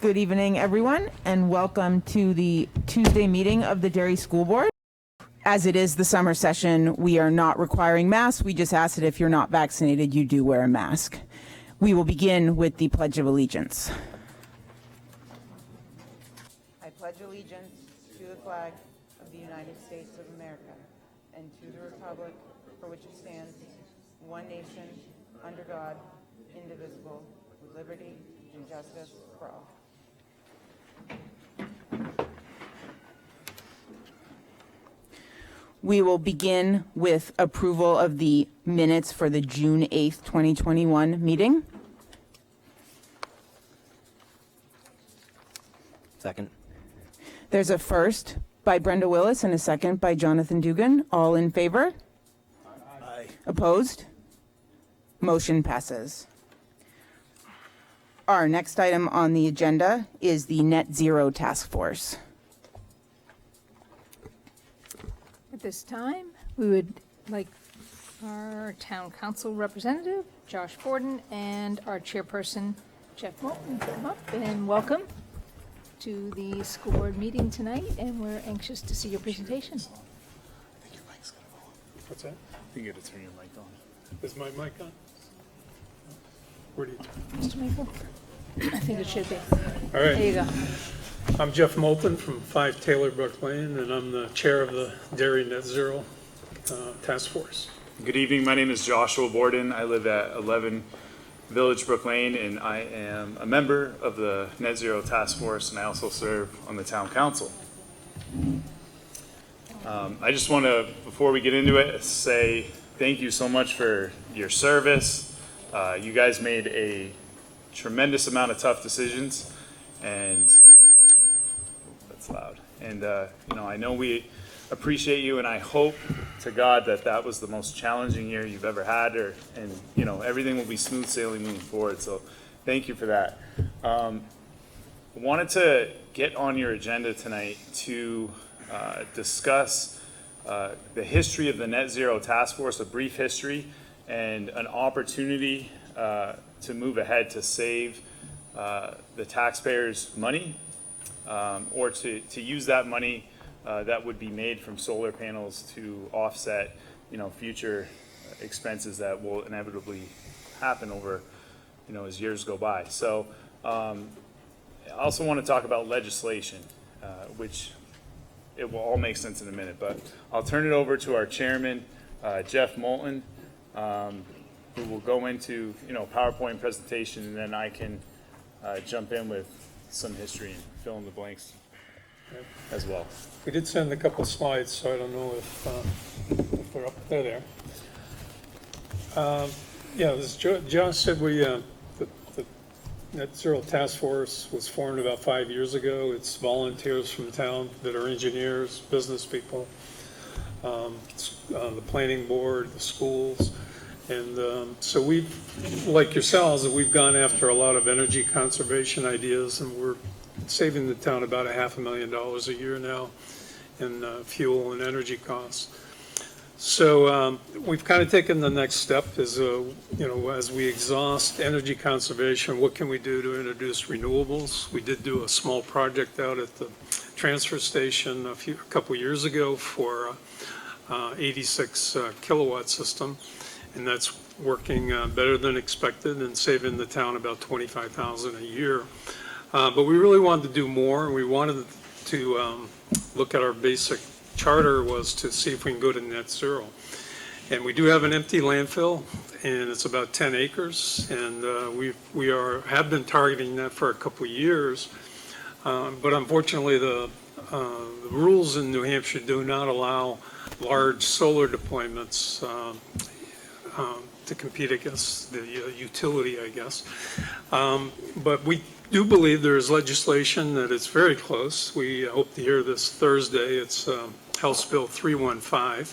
Good evening, everyone, and welcome to the Tuesday meeting of the Derry School Board. As it is the summer session, we are not requiring masks. We just ask that if you're not vaccinated, you do wear a mask. We will begin with the Pledge of Allegiance. I pledge allegiance to the flag of the United States of America and to the republic for which it stands, one nation, under God, indivisible, with liberty and justice for all. We will begin with approval of the minutes for the June 8th, 2021 meeting. Second. There's a first by Brenda Willis and a second by Jonathan Dugan. All in favor? Aye. Opposed? Motion passes. Our next item on the agenda is the Net Zero Task Force. At this time, we would like our town council representative, Josh Borden, and our chairperson, Jeff Moulton, to come up and welcome to the school board meeting tonight, and we're anxious to see your presentation. I think your mic's gonna go on. What's that? I think you gotta turn your mic on. Is my mic on? Where do you turn? Mr. Michael? I think it should be. All right. There you go. I'm Jeff Moulton from 5 Taylor Brook Lane, and I'm the chair of the Derry Net Zero Task Force. Good evening, my name is Joshua Borden. I live at 11 Village Brook Lane, and I am a member of the Net Zero Task Force, and I also serve on the town council. I just want to, before we get into it, say thank you so much for your service. You guys made a tremendous amount of tough decisions, and that's loud. And I know we appreciate you, and I hope to God that that was the most challenging year you've ever had, and everything will be smooth sailing moving forward. So thank you for that. I wanted to get on your agenda tonight to discuss the history of the Net Zero Task Force, a brief history, and an opportunity to move ahead to save the taxpayers' money, or to use that money that would be made from solar panels to offset, future expenses that will inevitably happen over, as years go by. So I also want to talk about legislation, which it will all make sense in a minute, but I'll turn it over to our chairman, Jeff Moulton, who will go into, PowerPoint presentation, and then I can jump in with some history and fill in the blanks as well. We did send a couple slides, so I don't know if they're up there. As Josh said, the Net Zero Task Force was formed about 5 years ago. It's volunteers from the town that are engineers, business people, the planning board, the schools. And so we've, like yourselves, we've gone after a lot of energy conservation ideas, and we're saving the town about $500,000 a year now in fuel and energy costs. So we've kind of taken the next step is, as we exhaust energy conservation, what can we do to introduce renewables? We did do a small project out at the transfer station a couple years ago for 86 kilowatt system. And that's working better than expected and saving the town about $25,000 a year. But we really wanted to do more. We wanted to look at our basic charter was to see if we can go to net zero. And we do have an empty landfill, and it's about 10 acres. And we have been targeting that for a couple of years. But unfortunately, the rules in New Hampshire do not allow large solar deployments to compete against the utility, I guess. But we do believe there is legislation that it's very close. We hope to hear this Thursday. It's House Bill 315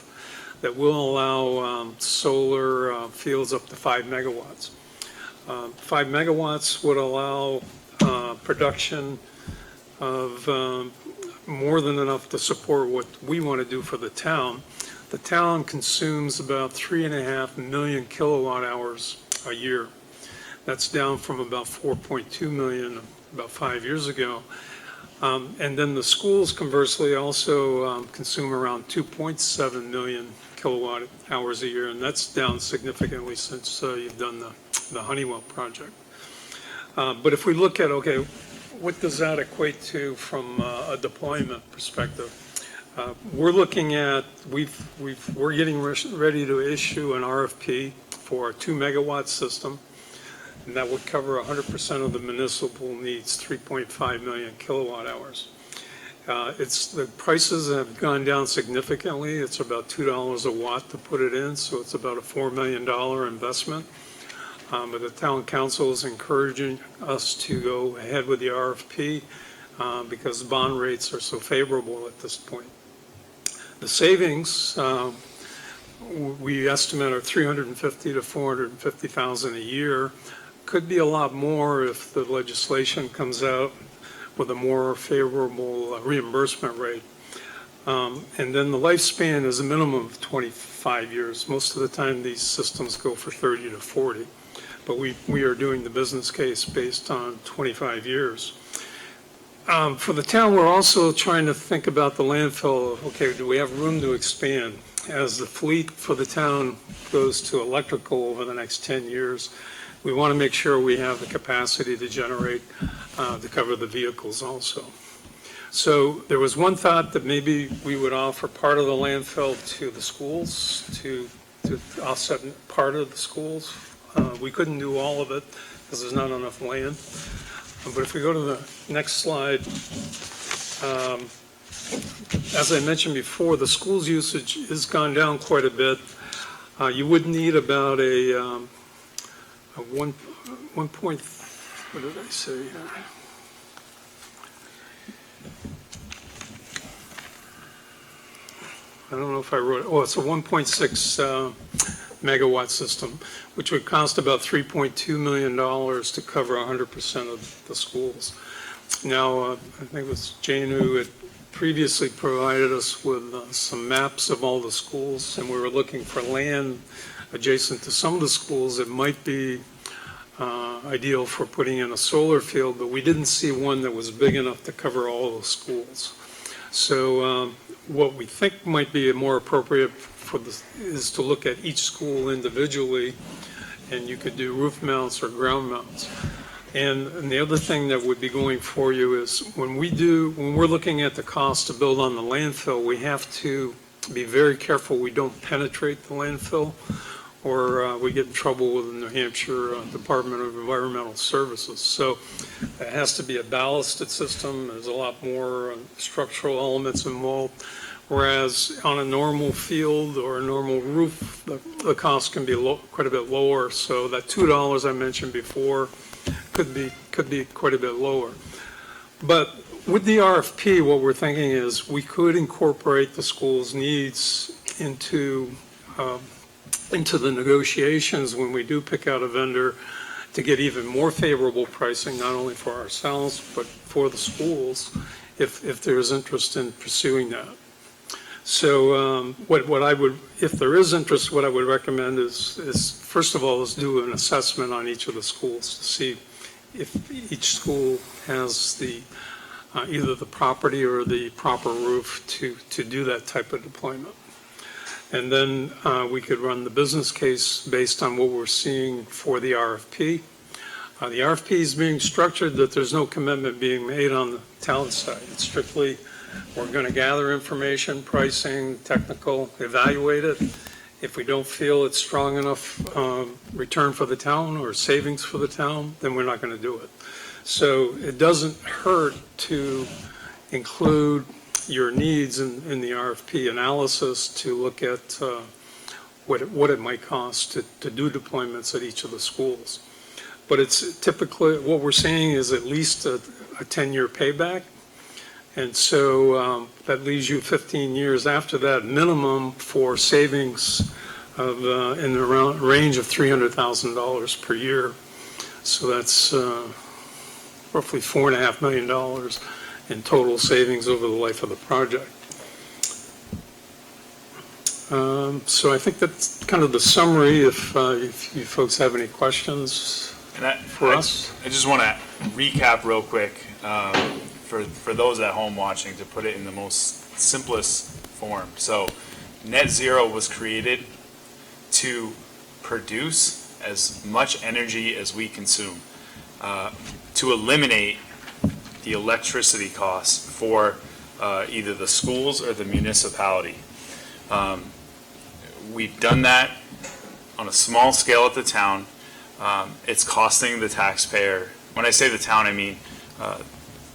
that will allow solar fields up to 5 megawatts. 5 megawatts would allow production of more than enough to support what we want to do for the town. The town consumes about 3.5 million kilowatt hours a year. That's down from about 4.2 million about 5 years ago. And then the schools conversely also consume around 2.7 million kilowatt hours a year, and that's down significantly since you've done the Honeywell project. But if we look at, okay, what does that equate to from a deployment perspective? We're looking at, we're getting ready to issue an RFP for a 2 megawatt system, and that would cover 100% of the municipal needs, 3.5 million kilowatt hours. The prices have gone down significantly. It's about $2 a watt to put it in, so it's about a $4 million investment. But the town council is encouraging us to go ahead with the RFP because bond rates are so favorable at this point. The savings, we estimate are $350,000 to $450,000 a year. Could be a lot more if the legislation comes out with a more favorable reimbursement rate. And then the lifespan is a minimum of 25 years. Most of the time, these systems go for 30 to 40. But we are doing the business case based on 25 years. For the town, we're also trying to think about the landfill. Okay, do we have room to expand? As the fleet for the town goes to electrical over the next 10 years, we want to make sure we have the capacity to generate, to cover the vehicles also. So there was one thought that maybe we would offer part of the landfill to the schools to offset part of the schools. We couldn't do all of it because there's not enough land. But if we go to the next slide, as I mentioned before, the schools usage has gone down quite a bit. You would need about a 1 point, what did I say here? I don't know if I wrote it. Oh, it's a 1.6 megawatt system, which would cost about $3.2 million to cover 100% of the schools. Now, I think it was Jane who had previously provided us with some maps of all the schools, and we were looking for land adjacent to some of the schools that might be ideal for putting in a solar field, but we didn't see one that was big enough to cover all the schools. So what we think might be more appropriate is to look at each school individually, and you could do roof mounts or ground mounts. And the other thing that would be going for you is when we're looking at the cost to build on the landfill, we have to be very careful we don't penetrate the landfill, or we get in trouble with the New Hampshire Department of Environmental Services. So it has to be a ballasted system. There's a lot more structural elements involved. Whereas on a normal field or a normal roof, the cost can be quite a bit lower. So that $2 I mentioned before could be quite a bit lower. But with the RFP, what we're thinking is we could incorporate the school's needs into the negotiations when we do pick out a vendor to get even more favorable pricing, not only for ourselves, but for the schools, if there's interest in pursuing that. So if there is interest, what I would recommend is first of all, is do an assessment on each of the schools to see if each school has the either the property or the proper roof to do that type of deployment. And then we could run the business case based on what we're seeing for the RFP. The RFP is being structured that there's no commitment being made on the town side. It's strictly, we're going to gather information, pricing, technical, evaluate it. If we don't feel it's strong enough return for the town or savings for the town, then we're not going to do it. So it doesn't hurt to include your needs in the RFP analysis to look at what it might cost to do deployments at each of the schools. But it's typically, what we're seeing is at least a 10-year payback. And so that leaves you 15 years after that minimum for savings of in the range of $300,000 per year. So that's roughly $4.5 million in total savings over the life of the project. So I think that's kind of the summary. If you folks have any questions for us. I just want to recap real quick for those at home watching, to put it in the most simplest form. So net zero was created to produce as much energy as we consume, to eliminate the electricity costs for either the schools or the municipality. We've done that on a small scale at the town. It's costing the taxpayer, when I say the town, I mean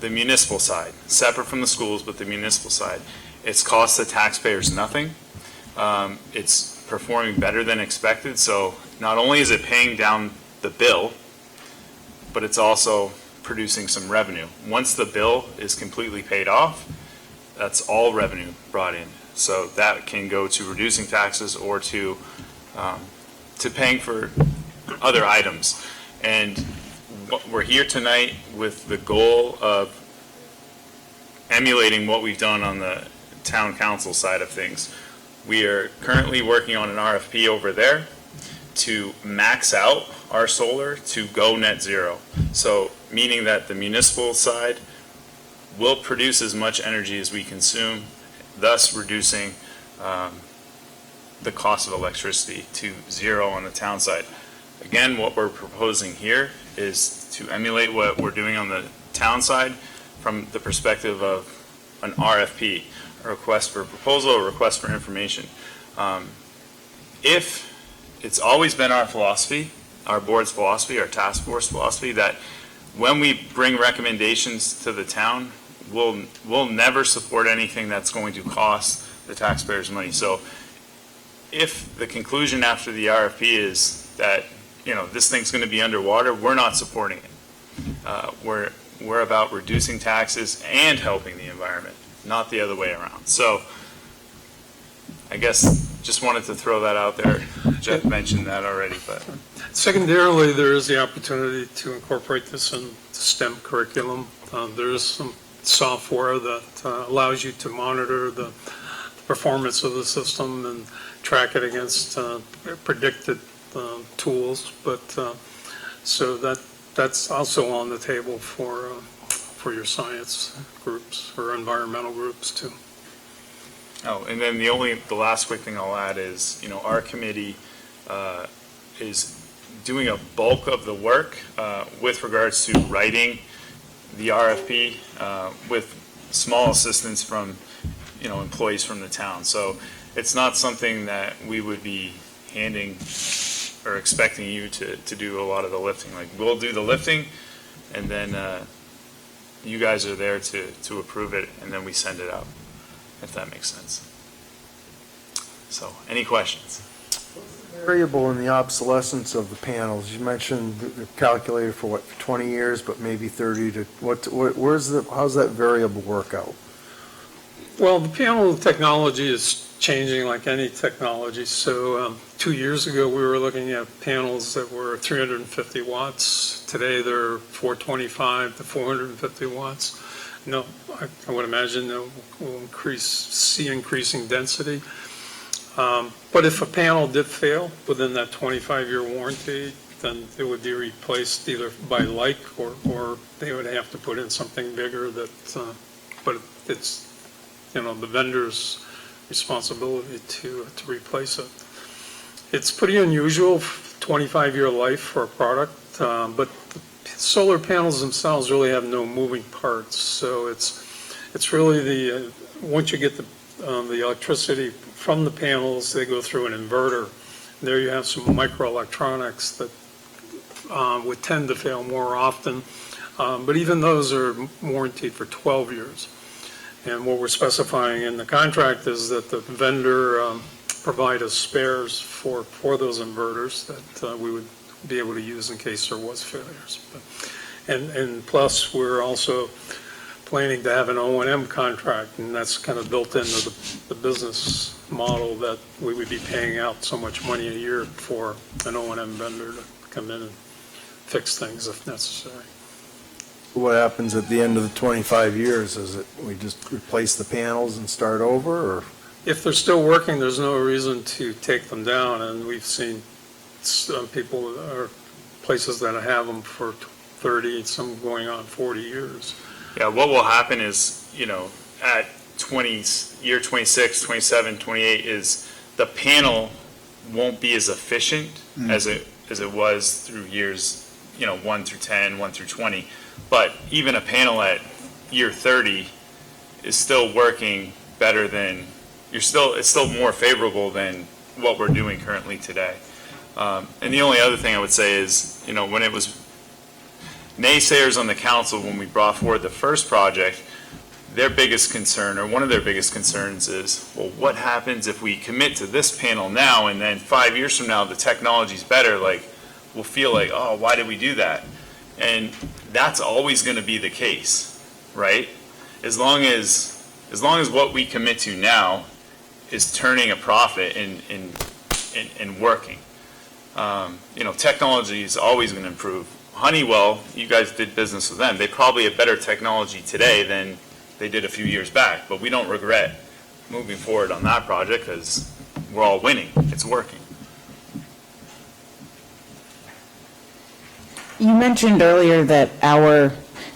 the municipal side, separate from the schools, but the municipal side. It's cost the taxpayers nothing. It's performing better than expected, so not only is it paying down the bill, but it's also producing some revenue. Once the bill is completely paid off, that's all revenue brought in. So that can go to reducing taxes or to paying for other items. And we're here tonight with the goal of emulating what we've done on the town council side of things. We are currently working on an RFP over there to max out our solar to go net zero. So meaning that the municipal side will produce as much energy as we consume, thus reducing the cost of electricity to zero on the town side. Again, what we're proposing here is to emulate what we're doing on the town side from the perspective of an RFP, a request for proposal, a request for information. If it's always been our philosophy, our board's philosophy, our task force philosophy, that when we bring recommendations to the town, we'll never support anything that's going to cost the taxpayers money. So if the conclusion after the RFP is that, you know, this thing's going to be underwater, we're not supporting it. We're about reducing taxes and helping the environment, not the other way around. So I guess just wanted to throw that out there. Jeff mentioned that already, but. Secondarily, there is the opportunity to incorporate this in STEM curriculum. There is some software that allows you to monitor the performance of the system and track it against predicted tools. But so that's also on the table for your science groups or environmental groups too. Oh, and then the last quick thing I'll add is, you know, our committee is doing a bulk of the work with regards to writing the RFP with small assistance from, you know, employees from the town. So it's not something that we would be handing or expecting you to do a lot of the lifting. Like, we'll do the lifting, and then you guys are there to approve it, and then we send it out, if that makes sense. So, any questions? Variable in the obsolescence of the panels. You mentioned they're calculated for what, 20 years, but maybe 30 to, how's that variable work out? Well, the panel technology is changing like any technology. So 2 years ago, we were looking at panels that were 350 watts. Today, they're 425 to 450 watts. No, I would imagine that we'll see increasing density. But if a panel did fail within that 25-year warranty, then it would be replaced either by like or they would have to put in something bigger that, but it's, you know, the vendor's responsibility to replace it. It's pretty unusual, 25-year life for a product, but solar panels themselves really have no moving parts. So it's really once you get the electricity from the panels, they go through an inverter. There you have some microelectronics that would tend to fail more often, but even those are warranted for 12 years. And what we're specifying in the contract is that the vendor provide us spares for those inverters that we would be able to use in case there was failures. And plus, we're also planning to have an O&M contract, and that's kind of built into the business model that we would be paying out so much money a year for an O&M vendor to come in and fix things if necessary. What happens at the end of the 25 years? Is it we just replace the panels and start over, or? If they're still working, there's no reason to take them down, and we've seen some people or places that have them for 30, some going on 40 years. Yeah, what will happen is, at year 26, 27, 28 is the panel won't be as efficient as it was through years, 1 through 10, 1 through 20. But even a panel at year 30 is still working better than, it's still more favorable than what we're doing currently today. And the only other thing I would say is, when it was naysayers on the council, when we brought forward the first project, their biggest concern, or one of their biggest concerns is, well, what happens if we commit to this panel now and then 5 years from now the technology's better? Like, we'll feel like, oh, why did we do that? And that's always going to be the case, right? As long as what we commit to now is turning a profit and working. Technology is always going to improve. Honeywell, you guys did business with them. They probably have better technology today than they did a few years back, but we don't regret moving forward on that project because we're all winning. It's working. You mentioned earlier that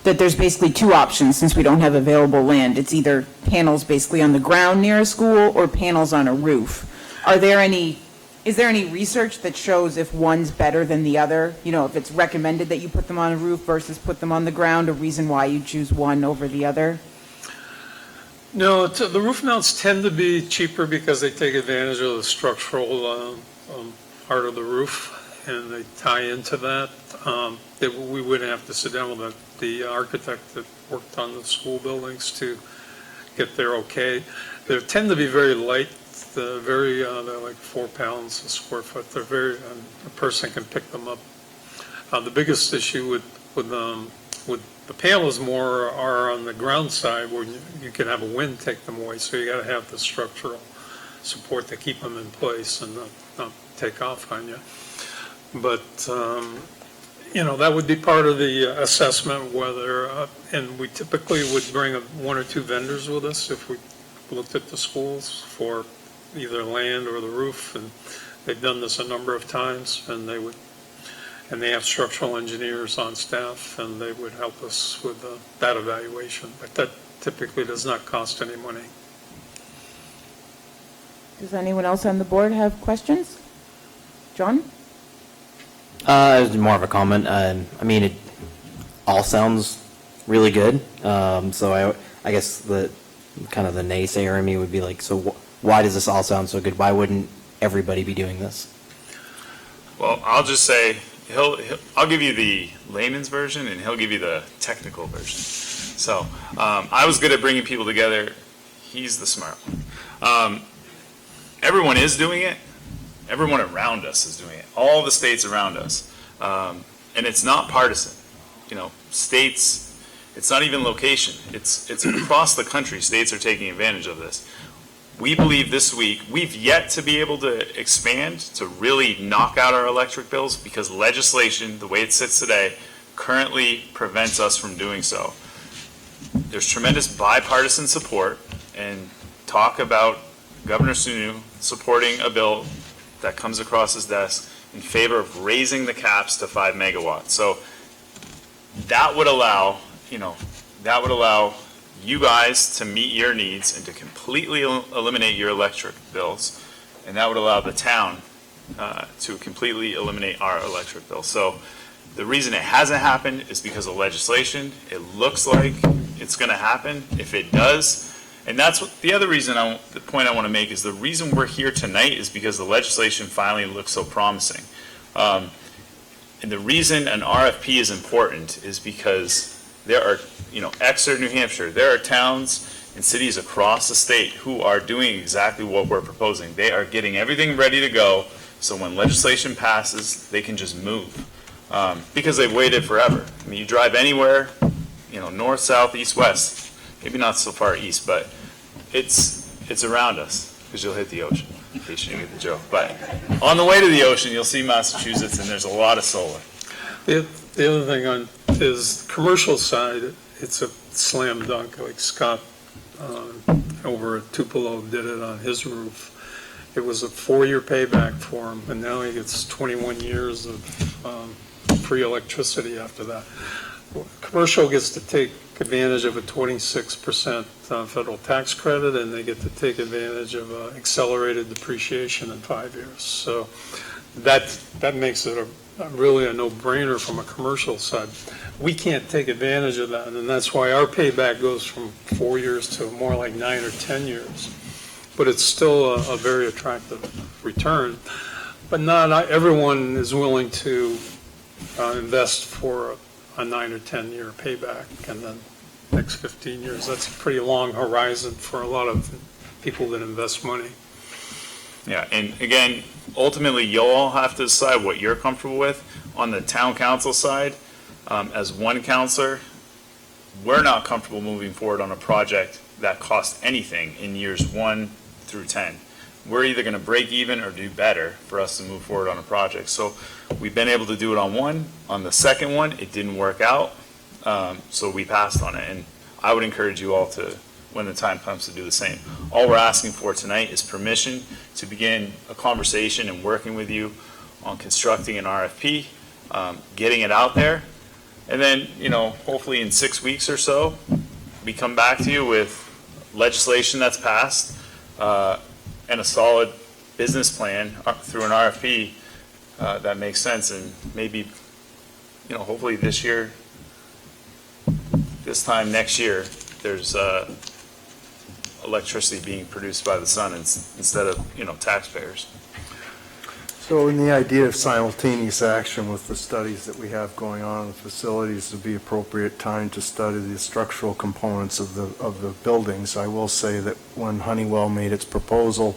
there's basically two options since we don't have available land. It's either panels basically on the ground near a school or panels on a roof. Is there any research that shows if one's better than the other? If it's recommended that you put them on a roof versus put them on the ground, a reason why you choose one over the other? No, the roof mounts tend to be cheaper because they take advantage of the structural part of the roof, and they tie into that. We wouldn't have to sit down with the architect that worked on the school buildings to get their okay. They tend to be very light. They're like 4 pounds a square foot. A person can pick them up. The biggest issue with the panels more are on the ground side where you can have a wind take them away. So you got to have the structural support to keep them in place and not take off on you. But, that would be part of the assessment whether, and we typically would bring 1 or 2 vendors with us if we looked at the schools for either land or the roof, and they've done this a number of times, and they have structural engineers on staff, and they would help us with that evaluation. But that typically does not cost any money. Does anyone else on the board have questions? John? It was more of a comment. It all sounds really good. So I guess the kind of the naysayer in me would be like, so why does this all sound so good? Why wouldn't everybody be doing this? Well, I'll just say, I'll give you the layman's version and he'll give you the technical version. So I was good at bringing people together. He's the smart one. Everyone is doing it. Everyone around us is doing it. All the states around us. And it's not partisan. States, it's not even location. It's across the country. States are taking advantage of this. We believe this week, we've yet to be able to expand to really knock out our electric bills because legislation, the way it sits today, currently prevents us from doing so. There's tremendous bipartisan support and talk about Governor Sununu supporting a bill that comes across his desk in favor of raising the caps to 5 megawatts. So that would allow, you guys to meet your needs and to completely eliminate your electric bills. And that would allow the town to completely eliminate our electric bill. So the reason it hasn't happened is because of legislation. It looks like it's going to happen. If it does, and that's what the other reason, the point I want to make is the reason we're here tonight is because the legislation finally looks so promising. And the reason an RFP is important is because there are, Exeter, New Hampshire, there are towns and cities across the state who are doing exactly what we're proposing. They are getting everything ready to go, so when legislation passes, they can just move. Because they've waited forever. You drive anywhere, north, south, east, west, maybe not so far east, but it's around us, because you'll hit the ocean, in case you didn't get the joke. But on the way to the ocean, you'll see Massachusetts, and there's a lot of solar. The other thing is commercial side, it's a slam dunk, like Scott over at Tupelo did it on his roof. It was a 4-year payback for him, and now he gets 21 years of free electricity after that. Commercial gets to take advantage of a 26% federal tax credit, and they get to take advantage of accelerated depreciation in 5 years. So that makes it really a no-brainer from a commercial side. We can't take advantage of that, and that's why our payback goes from 4 years to more like 9 or 10 years. But it's still a very attractive return. But not everyone is willing to invest for a 9 or 10 year payback, and then next 15 years. That's a pretty long horizon for a lot of people that invest money. Yeah, and again, ultimately, you'll all have to decide what you're comfortable with. On the town council side, as one counselor, we're not comfortable moving forward on a project that costs anything in years 1 through 10. We're either going to break even or do better for us to move forward on a project. So we've been able to do it on one. On the second one, it didn't work out, so we passed on it. And I would encourage you all to, when the time comes, to do the same. All we're asking for tonight is permission to begin a conversation and working with you on constructing an RFP, getting it out there, and then, hopefully in 6 weeks or so, we come back to you with legislation that's passed, and a solid business plan through an RFP that makes sense. And maybe, hopefully this year, this time next year, there's electricity being produced by the sun instead of, taxpayers. So in the idea of simultaneous action with the studies that we have going on in the facilities, would be appropriate time to study the structural components of the buildings. I will say that when Honeywell made its proposal,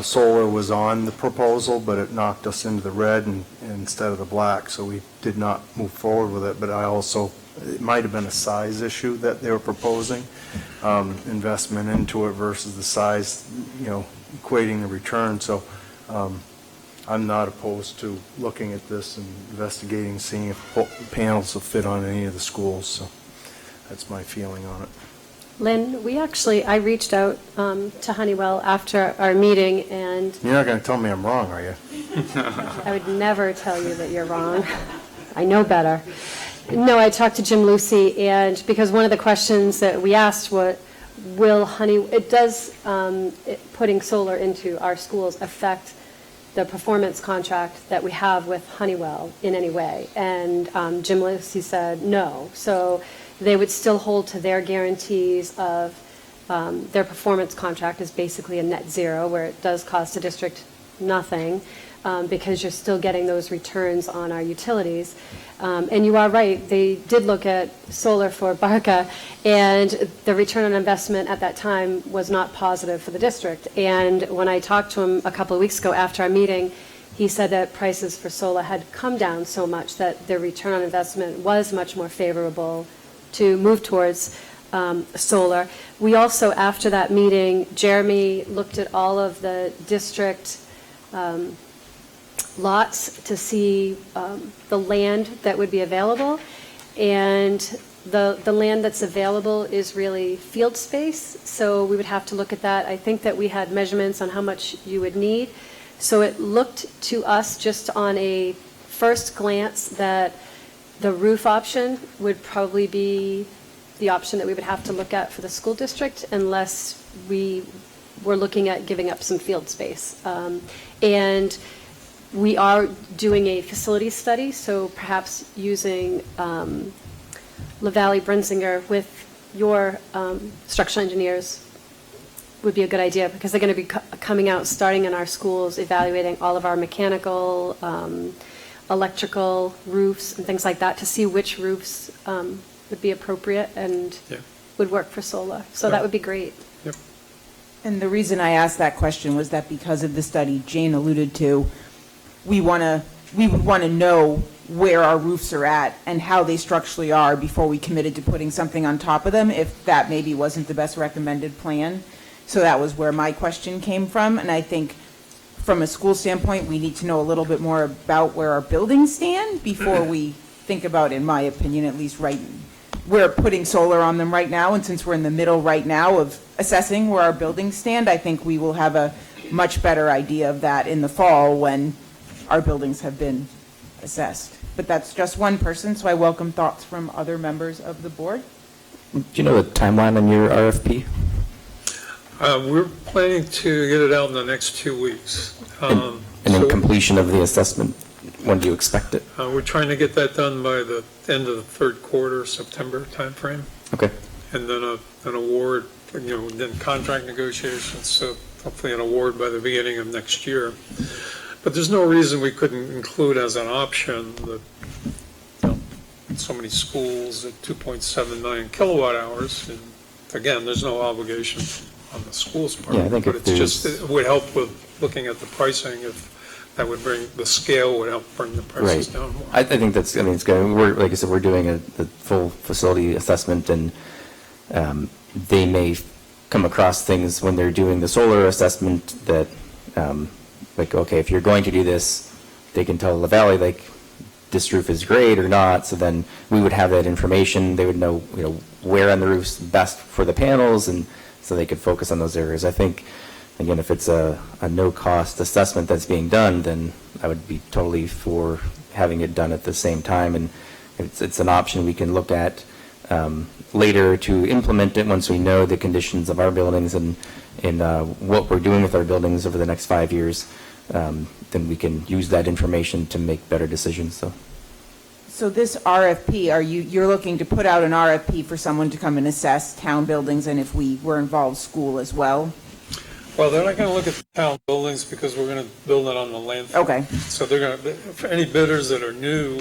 solar was on the proposal, but it knocked us into the red instead of the black, so we did not move forward with it. But it might have been a size issue that they were proposing, investment into it versus the size, equating the return. So I'm not opposed to looking at this and investigating, seeing if panels will fit on any of the schools. So that's my feeling on it. Lynn, I reached out to Honeywell after our meeting, and You're not going to tell me I'm wrong, are you? I would never tell you that you're wrong. I know better. No, I talked to Jim Lucy, and because one of the questions that we asked putting solar into our schools affect the performance contract that we have with Honeywell in any way? And Jim Lucy said no. So they would still hold to their guarantees of their performance contract is basically a net zero, where it does cost the district nothing, because you're still getting those returns on our utilities. And you are right, they did look at solar for Barca, and the return on investment at that time was not positive for the district. And when I talked to him a couple of weeks ago after our meeting, he said that prices for solar had come down so much that the return on investment was much more favorable to move towards solar. We also, after that meeting, Jeremy looked at all of the district lots to see the land that would be available, and the land that's available is really field space, so we would have to look at that. I think that we had measurements on how much you would need, so it looked to us just on a first glance that the roof option would probably be the option that we would have to look at for the school district, unless we were looking at giving up some field space. And we are doing a facility study, so perhaps using LaValle Brensinger with your structural engineers would be a good idea, because they're going to be coming out, starting in our schools, evaluating all of our mechanical, electrical roofs and things like that, to see which roofs would be appropriate and would work for solar. So that would be great. Yep. And the reason I asked that question was that because of the study Jane alluded to, we would want to know where our roofs are at and how they structurally are before we committed to putting something on top of them, if that maybe wasn't the best recommended plan. So that was where my question came from. And I think from a school standpoint, we need to know a little bit more about where our buildings stand before we think about, in my opinion, at least we're putting solar on them right now. And since we're in the middle right now of assessing where our buildings stand, I think we will have a much better idea of that in the fall when our buildings have been assessed. but that's just one person, so I welcome thoughts from other members of the board. Do you know the timeline on your RFP? We're planning to get it out in the next 2 weeks. And then So, completion of the assessment, when do you expect it? we're trying to get that done by the end of the third quarter, September timeframe, Okay. and then an award, then contract negotiations, so hopefully an award by the beginning of next year. But there's no reason we couldn't include as an option that, so many schools at 2.7 million kilowatt hours. And again, there's no obligation on the school's part. Yeah, I think but if it's just, there's- it would help with looking at the pricing, if that would bring, the scale would help bring the prices Right. down more. I think that's, I mean, it's good. Like I said, we're doing the full facility assessment, and they may come across things when they're doing the solar assessment that, like, okay, if you're going to do this, they can tell La Valley, like, this roof is great or not, so then we would have that information. They would know, where on the roof's best for the panels, and so they could focus on those areas. I think, again, if it's a no-cost assessment that's being done, then I would be totally for having it done at the same time, and it's an option we can look at later to implement it once we know the conditions of our buildings and what we're doing with our buildings over the next 5 years. Then we can use that information to make better decisions. So this RFP, you're looking to put out an RFP for someone to come and assess town buildings, and if we were involved, school as well? Well, they're not going to look at the town buildings because we're going to build it on the landfill. Okay. So they're going to, for any bidders that are new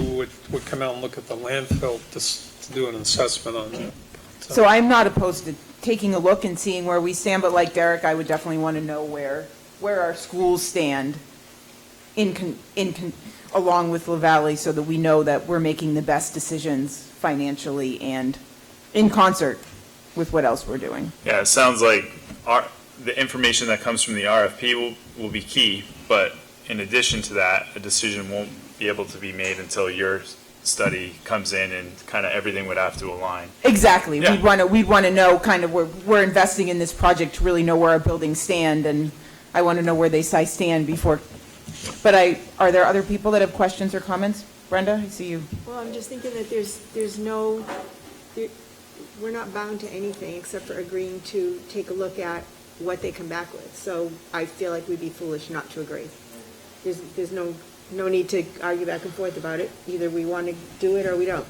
would come out and look at the landfill to do an assessment on that. So I'm not opposed to taking a look and seeing where we stand, but like Derek, I would definitely want to know where our schools stand along with La Valley, so that we know that we're making the best decisions financially and in concert with what else we're doing. Yeah, it sounds like the information that comes from the RFP will be key, but in addition to that, a decision won't be able to be made until your study comes in, and kind of everything would have to align. Exactly. Yeah. We'd want to know kind of where we're investing in this project to really know where our buildings stand, and I want to know where they stand before. But are there other people that have questions or comments? Brenda, I see you. Well, I'm just thinking that we're not bound to anything except for agreeing to take a look at what they come back with. So I feel like we'd be foolish not to agree. There's no need to argue back and forth about it. Either we want to do it or we don't.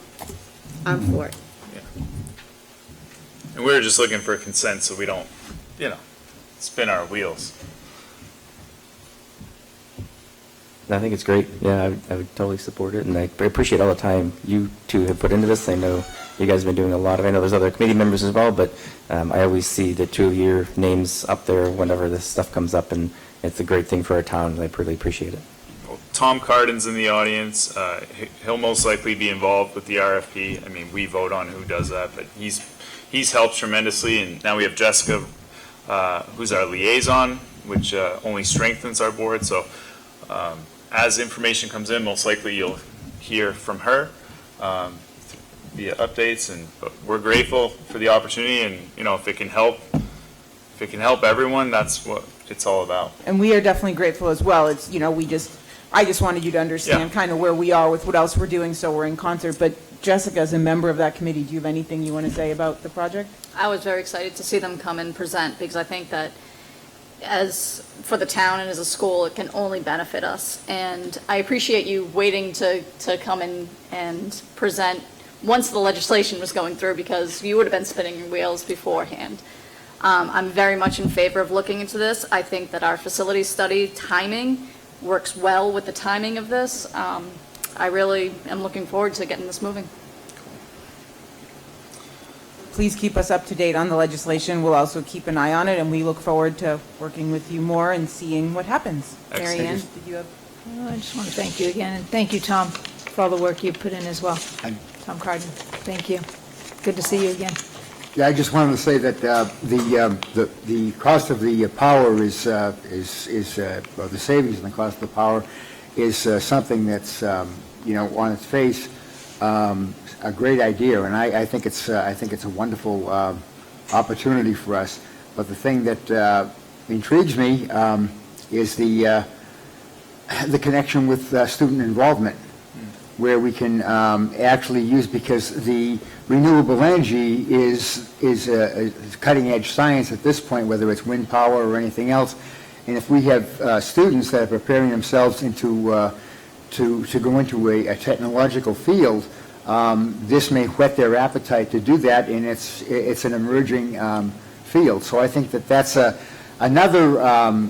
I'm for it. Yeah. And we're just looking for consent so we don't, spin our wheels. I think it's great. Yeah, I would totally support it, and I appreciate all the time you two have put into this. I know you guys have been doing a lot of, I know there's other committee members as well, but I always see the two of your names up there whenever this stuff comes up, and it's a great thing for our town, and I really appreciate it. Well, Tom Cardin's in the audience. He'll most likely be involved with the RFP. I mean, we vote on who does that, but he's helped tremendously, and now we have Jessica, who's our liaison, which only strengthens our board. So as information comes in, most likely you'll hear from her via updates, but we're grateful for the opportunity, and if it can help everyone, that's what it's all about. And we are definitely grateful as well. It's, I just wanted you to understand kind of where we are with what else we're doing, so we're in concert. But Jessica, as a member of that committee, do you have anything you want to say about the project? I was very excited to see them come and present, because I think that as for the town and as a school, it can only benefit us. And I appreciate you waiting to come in and present once the legislation was going through, because you would have been spinning your wheels beforehand. I'm very much in favor of looking into this. I think that our facility study timing works well with the timing of this. I really am looking forward to getting this moving. Please keep us up to date on the legislation. We'll also keep an eye on it, and we look forward to working with you more and seeing what happens. Excellent. Mary Ann, did you have? Well, I just want to thank you again, and thank you, Tom, for all the work you've put in as well. Tom Cardin, thank you. Good to see you again. Yeah, I just wanted to say that the cost of the power is or the savings in the cost of the power is something that's on its face a great idea, and I think it's a wonderful opportunity for us. But the thing that intrigues me is the connection with student involvement. where we can actually use, because the renewable energy is cutting-edge science at this point, whether it's wind power or anything else. And if we have students that are preparing themselves to go into a technological field, this may whet their appetite to do that, and it's an emerging field. So I think that that's another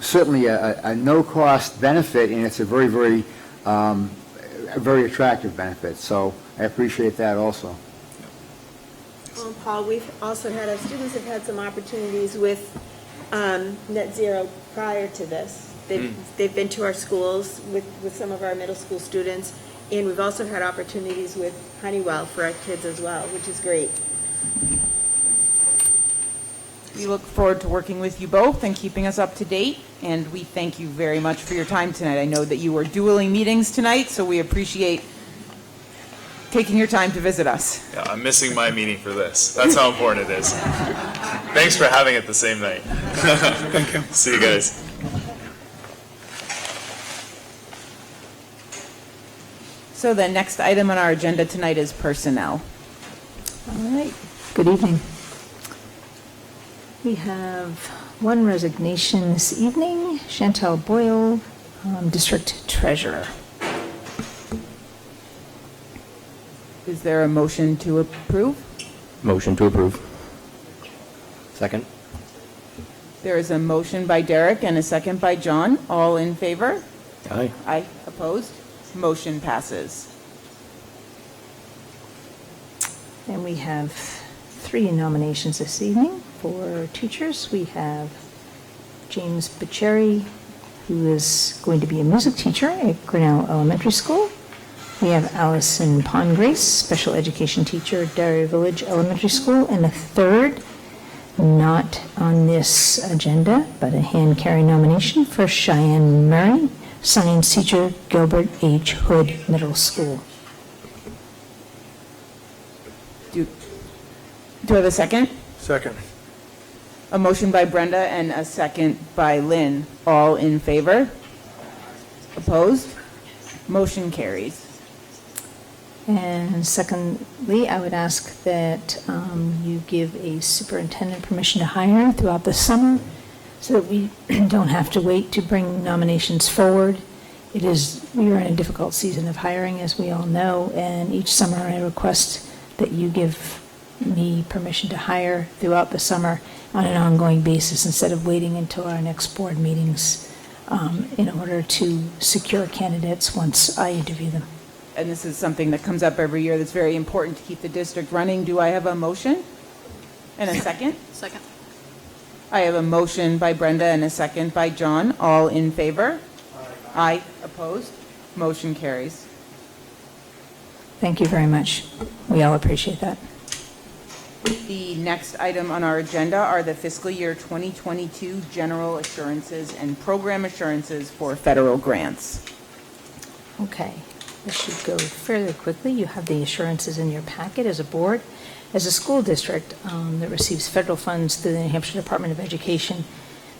certainly a no-cost benefit, and it's a very, very attractive benefit. So I appreciate that also. Well, Paul, we've also had, our students have had some opportunities with net zero prior to this. They've been to our schools with some of our middle school students, and we've also had opportunities with Honeywell for our kids as well, which is great. We look forward to working with you both and keeping us up to date, and we thank you very much for your time tonight. I know that you were dueling meetings tonight, so we appreciate taking your time to visit us. Yeah, I'm missing my meeting for this. That's how important it is. Thanks for having it the same night. Thank you. See you guys. So the next item on our agenda tonight is personnel. All right, good evening. We have one resignation this evening, Chantel Boyle, District Treasurer. Is there a motion to approve? Motion to approve. Second. There is a motion by Derek and a second by John. All in favor? Aye. Aye. Opposed? Motion passes. And we have 3 nominations this evening for teachers. We have James Biceri, who is going to be a music teacher at Grinnell Elementary School. We have Allison Pongrace, special education teacher at Derry Village Elementary School. And a third, not on this agenda, but a hand-carry nomination for Cheyenne Murray, science teacher, Gilbert H. Hood Middle School. Do I have a second? Second. A motion by Brenda and a second by Lynn. All in favor? Opposed? Motion carries. And secondly, I would ask that you give a superintendent permission to hire throughout the summer so that we don't have to wait to bring nominations forward. We are in a difficult season of hiring, as we all know, and each summer I request that you give me permission to hire throughout the summer on an ongoing basis instead of waiting until our next board meetings in order to secure candidates once I interview them. And this is something that comes up every year that's very important to keep the district running. Do I have a motion? And a second? Second. I have a motion by Brenda and a second by John. All in favor? Aye. Opposed? Motion carries. Thank you very much. We all appreciate that. The next item on our agenda are the fiscal year 2022 general assurances and program assurances for federal grants. Okay, this should go fairly quickly. You have the assurances in your packet as a board. As a school district that receives federal funds through the New Hampshire Department of Education,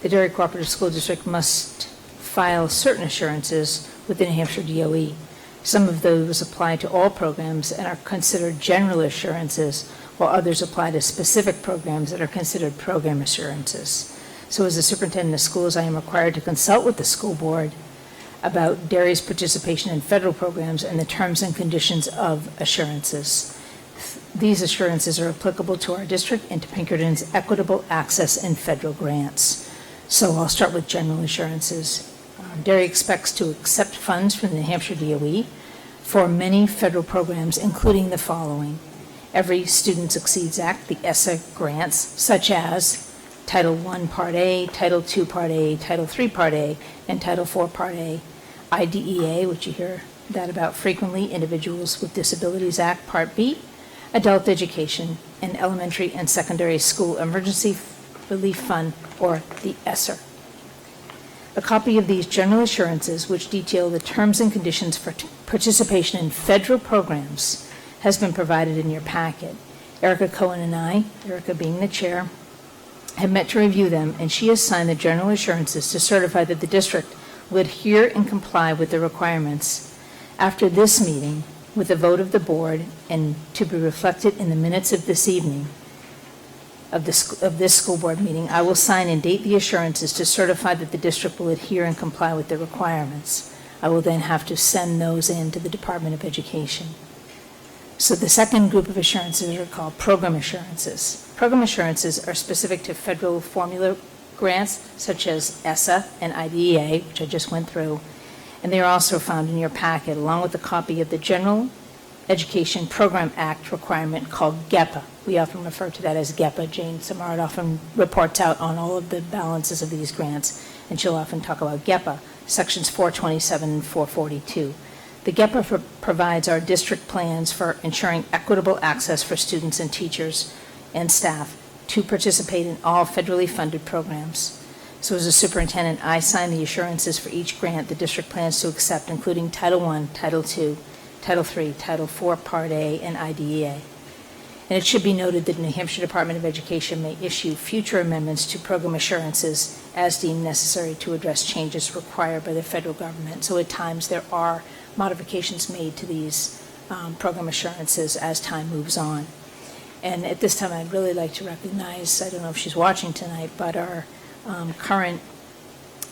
the Derry Cooperative School District must file certain assurances with the New Hampshire DOE. Some of those apply to all programs and are considered general assurances, while others apply to specific programs that are considered program assurances. So as the superintendent of schools, I am required to consult with the school board about Derry's participation in federal programs and the terms and conditions of assurances. These assurances are applicable to our district and to Pinkerton's equitable access in federal grants. So I'll start with general assurances. Derry expects to accept funds from the New Hampshire DOE for many federal programs, including the following: Every Student Succeeds Act, the ESSA grants, such as Title I Part A, Title II Part A, Title III Part A, and Title IV Part A, IDEA, which you hear that about frequently, Individuals with Disabilities Act Part B, Adult Education, and Elementary and Secondary School Emergency Relief Fund, or the ESSER. A copy of these general assurances, which detail the terms and conditions for participation in federal programs, has been provided in your packet. Erica Cohen and I, Erica being the chair, have met to review them, and she has signed the general assurances to certify that the district will adhere and comply with the requirements. After this meeting, with a vote of the board and to be reflected in the minutes of this evening, of this school board meeting, I will sign and date the assurances to certify that the district will adhere and comply with the requirements. I will then have to send those in to the Department of Education. So the second group of assurances are called program assurances. Program assurances are specific to federal formula grants such as ESSA and IDEA, which I just went through, and they are also found in your packet along with a copy of the General Education Program Act requirement called GEPA. We often refer to that as GEPA. Jane Samard often reports out on all of the balances of these grants, and she'll often talk about GEPA, sections 427 and 442. The GEPA provides our district plans for ensuring equitable access for students and teachers and staff to participate in all federally funded programs. So as a superintendent, I sign the assurances for each grant the district plans to accept, including Title I, Title II, Title III, Title IV, Part A, and IDEA. And it should be noted that the New Hampshire Department of Education may issue future amendments to program assurances as deemed necessary to address changes required by the federal government. So at times there are modifications made to these program assurances as time moves on. And at this time, I'd really like to recognize, I don't know if she's watching tonight, but our current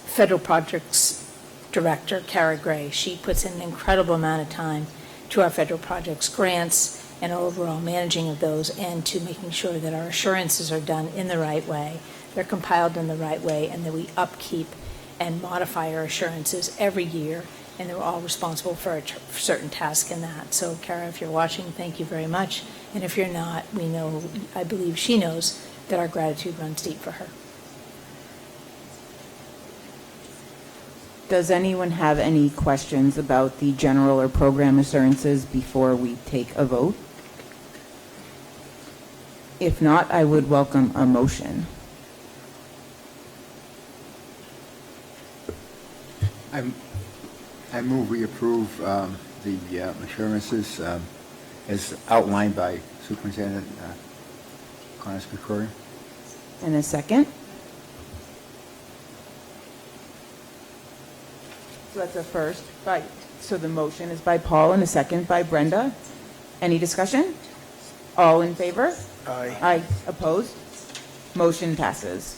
federal projects director, Kara Gray. She puts in an incredible amount of time to our federal projects grants and overall managing of those, and to making sure that our assurances are done in the right way, they're compiled in the right way, and that we upkeep and modify our assurances every year, and they're all responsible for a certain task in that. So Kara, if you're watching, thank you very much. And if you're not, we know, I believe she knows, that our gratitude runs deep for her. Does anyone have any questions about the general or program assurances before we take a vote? If not, I would welcome a motion. I move we approve the assurances as outlined by Superintendent Connors-McCrory. And a second? So that's a first. So the motion is by Paul and a second by Brenda. Any discussion? All in favor? Aye. Aye. Opposed? Motion passes.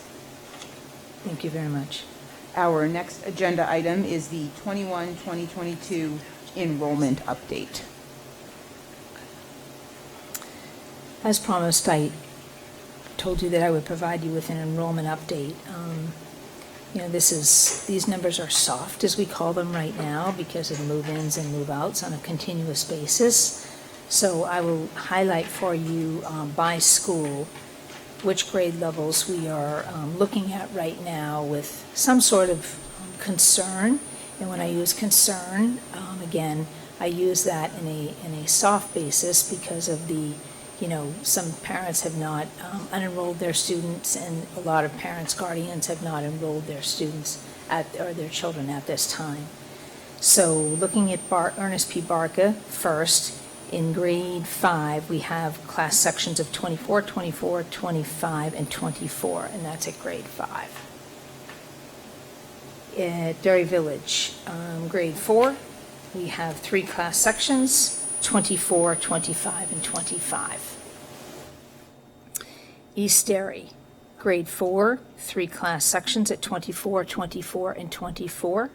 Thank you very much. Our next agenda item is the 21-2022 enrollment update. As promised, I told you that I would provide you with an enrollment update. You know, these numbers are soft, as we call them right now, because of move-ins and move-outs on a continuous basis. So I will highlight for you by school which grade levels we are looking at right now with some sort of concern. And when I use concern, again, I use that in a soft basis because of the, you know, some parents have not unenrolled their students, and a lot of parents, guardians have not enrolled their students or their children at this time. So looking at Ernest P. Barca first, in grade 5, we have class sections of 24, 24, 25, and 24, and that's at grade 5. At Derry Village, grade 4, we have 3 class sections, 24, 25, and 25. East Derry, grade 4, 3 class sections at 24, 24, and 24.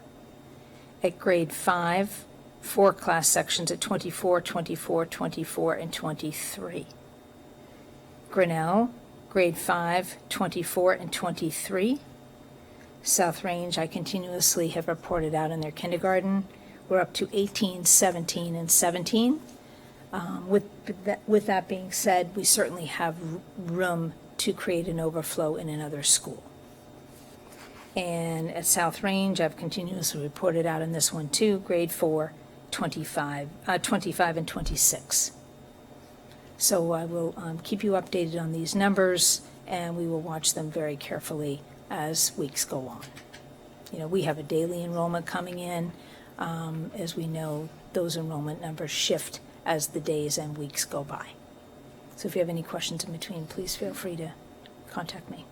At grade 5, 4 class sections at 24, 24, 24, and 23. Grinnell, grade 5, 24, and 23. South Range, I continuously have reported out in their kindergarten. We're up to 18, 17, and 17. With that being said, we certainly have room to create an overflow in another school. And at South Range, I've continuously reported out in this one too, grade 4, 25, and 26. So I will keep you updated on these numbers, and we will watch them very carefully as weeks go on. You know, we have a daily enrollment coming in. As we know, those enrollment numbers shift as the days and weeks go by. So if you have any questions in between, please feel free to contact me.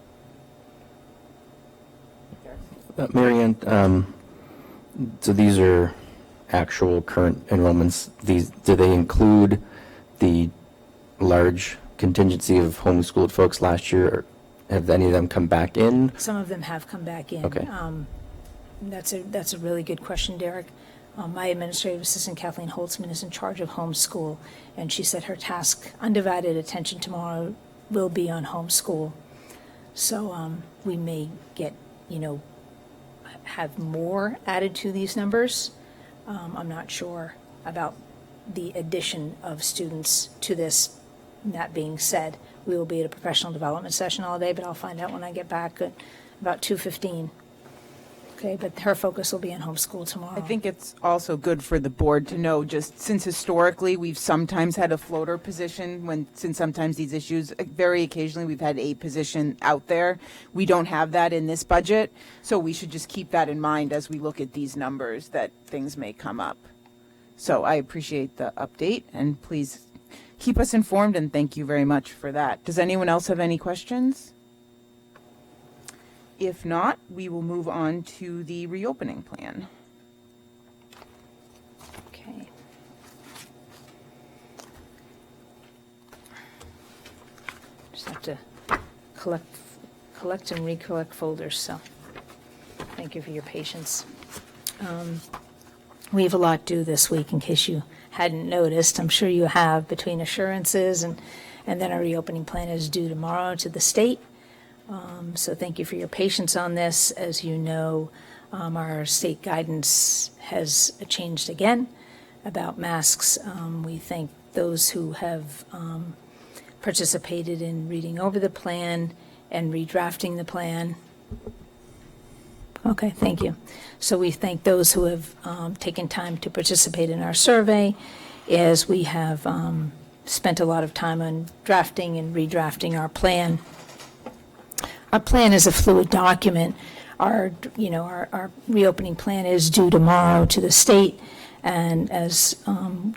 Mary Ann, so these are actual current enrollments, do they include the large contingency of homeschooled folks last year? Or have any of them come back in? Some of them have come back in. Okay. That's a really good question, Derek. My administrative assistant, Kathleen Holtzman, is in charge of homeschool, and she said her task, undivided attention tomorrow, will be on homeschool. So we may get, have more added to these numbers. I'm not sure about the addition of students to this. That being said, we will be at a professional development session all day, but I'll find out when I get back at about 2:15. Okay, but her focus will be on homeschool tomorrow. I think it's also good for the board to know, just since historically, we've sometimes had a floater position since sometimes these issues, very occasionally, we've had a position out there. We don't have that in this budget, so we should just keep that in mind as we look at these numbers, that things may come up. So I appreciate the update, and please keep us informed, and thank you very much for that. Does anyone else have any questions? If not, we will move on to the reopening plan. Okay. Just have to collect and recollect folders, so thank you for your patience. We have a lot due this week, in case you hadn't noticed. I'm sure you have, between assurances and then our reopening plan is due tomorrow to the state. So thank you for your patience on this. As you know, our state guidance has changed again about masks. We thank those who have participated in reading over the plan and redrafting the plan. Okay, thank you. So we thank those who have taken time to participate in our survey, as we have spent a lot of time on drafting and redrafting our plan. Our plan is a fluid document. Our reopening plan is due tomorrow to the state, and as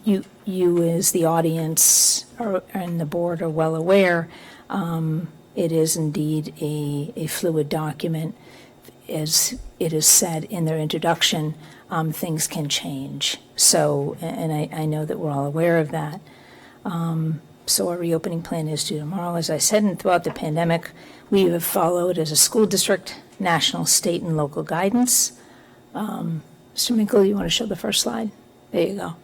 you as the audience and the board are well aware, it is indeed a fluid document. As it is said in their introduction, things can change. So, and I know that we're all aware of that. So our reopening plan is due tomorrow. As I said, and throughout the pandemic, we have followed, as a school district, national, state, and local guidance. Mr. Minkle, you want to show the first slide? There you go.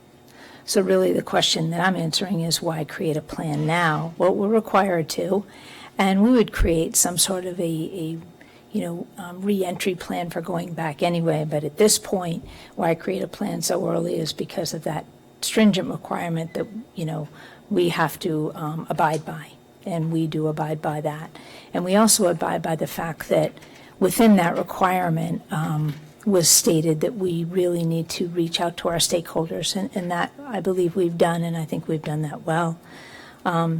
So really the question that I'm answering is, why create a plan now? Well, we're required to, and we would create some sort of a re-entry plan for going back anyway. But at this point, why create a plan so early is because of that stringent requirement that, we have to abide by, and we do abide by that. And we also abide by the fact that within that requirement was stated that we really need to reach out to our stakeholders, and that I believe we've done, and I think we've done that well.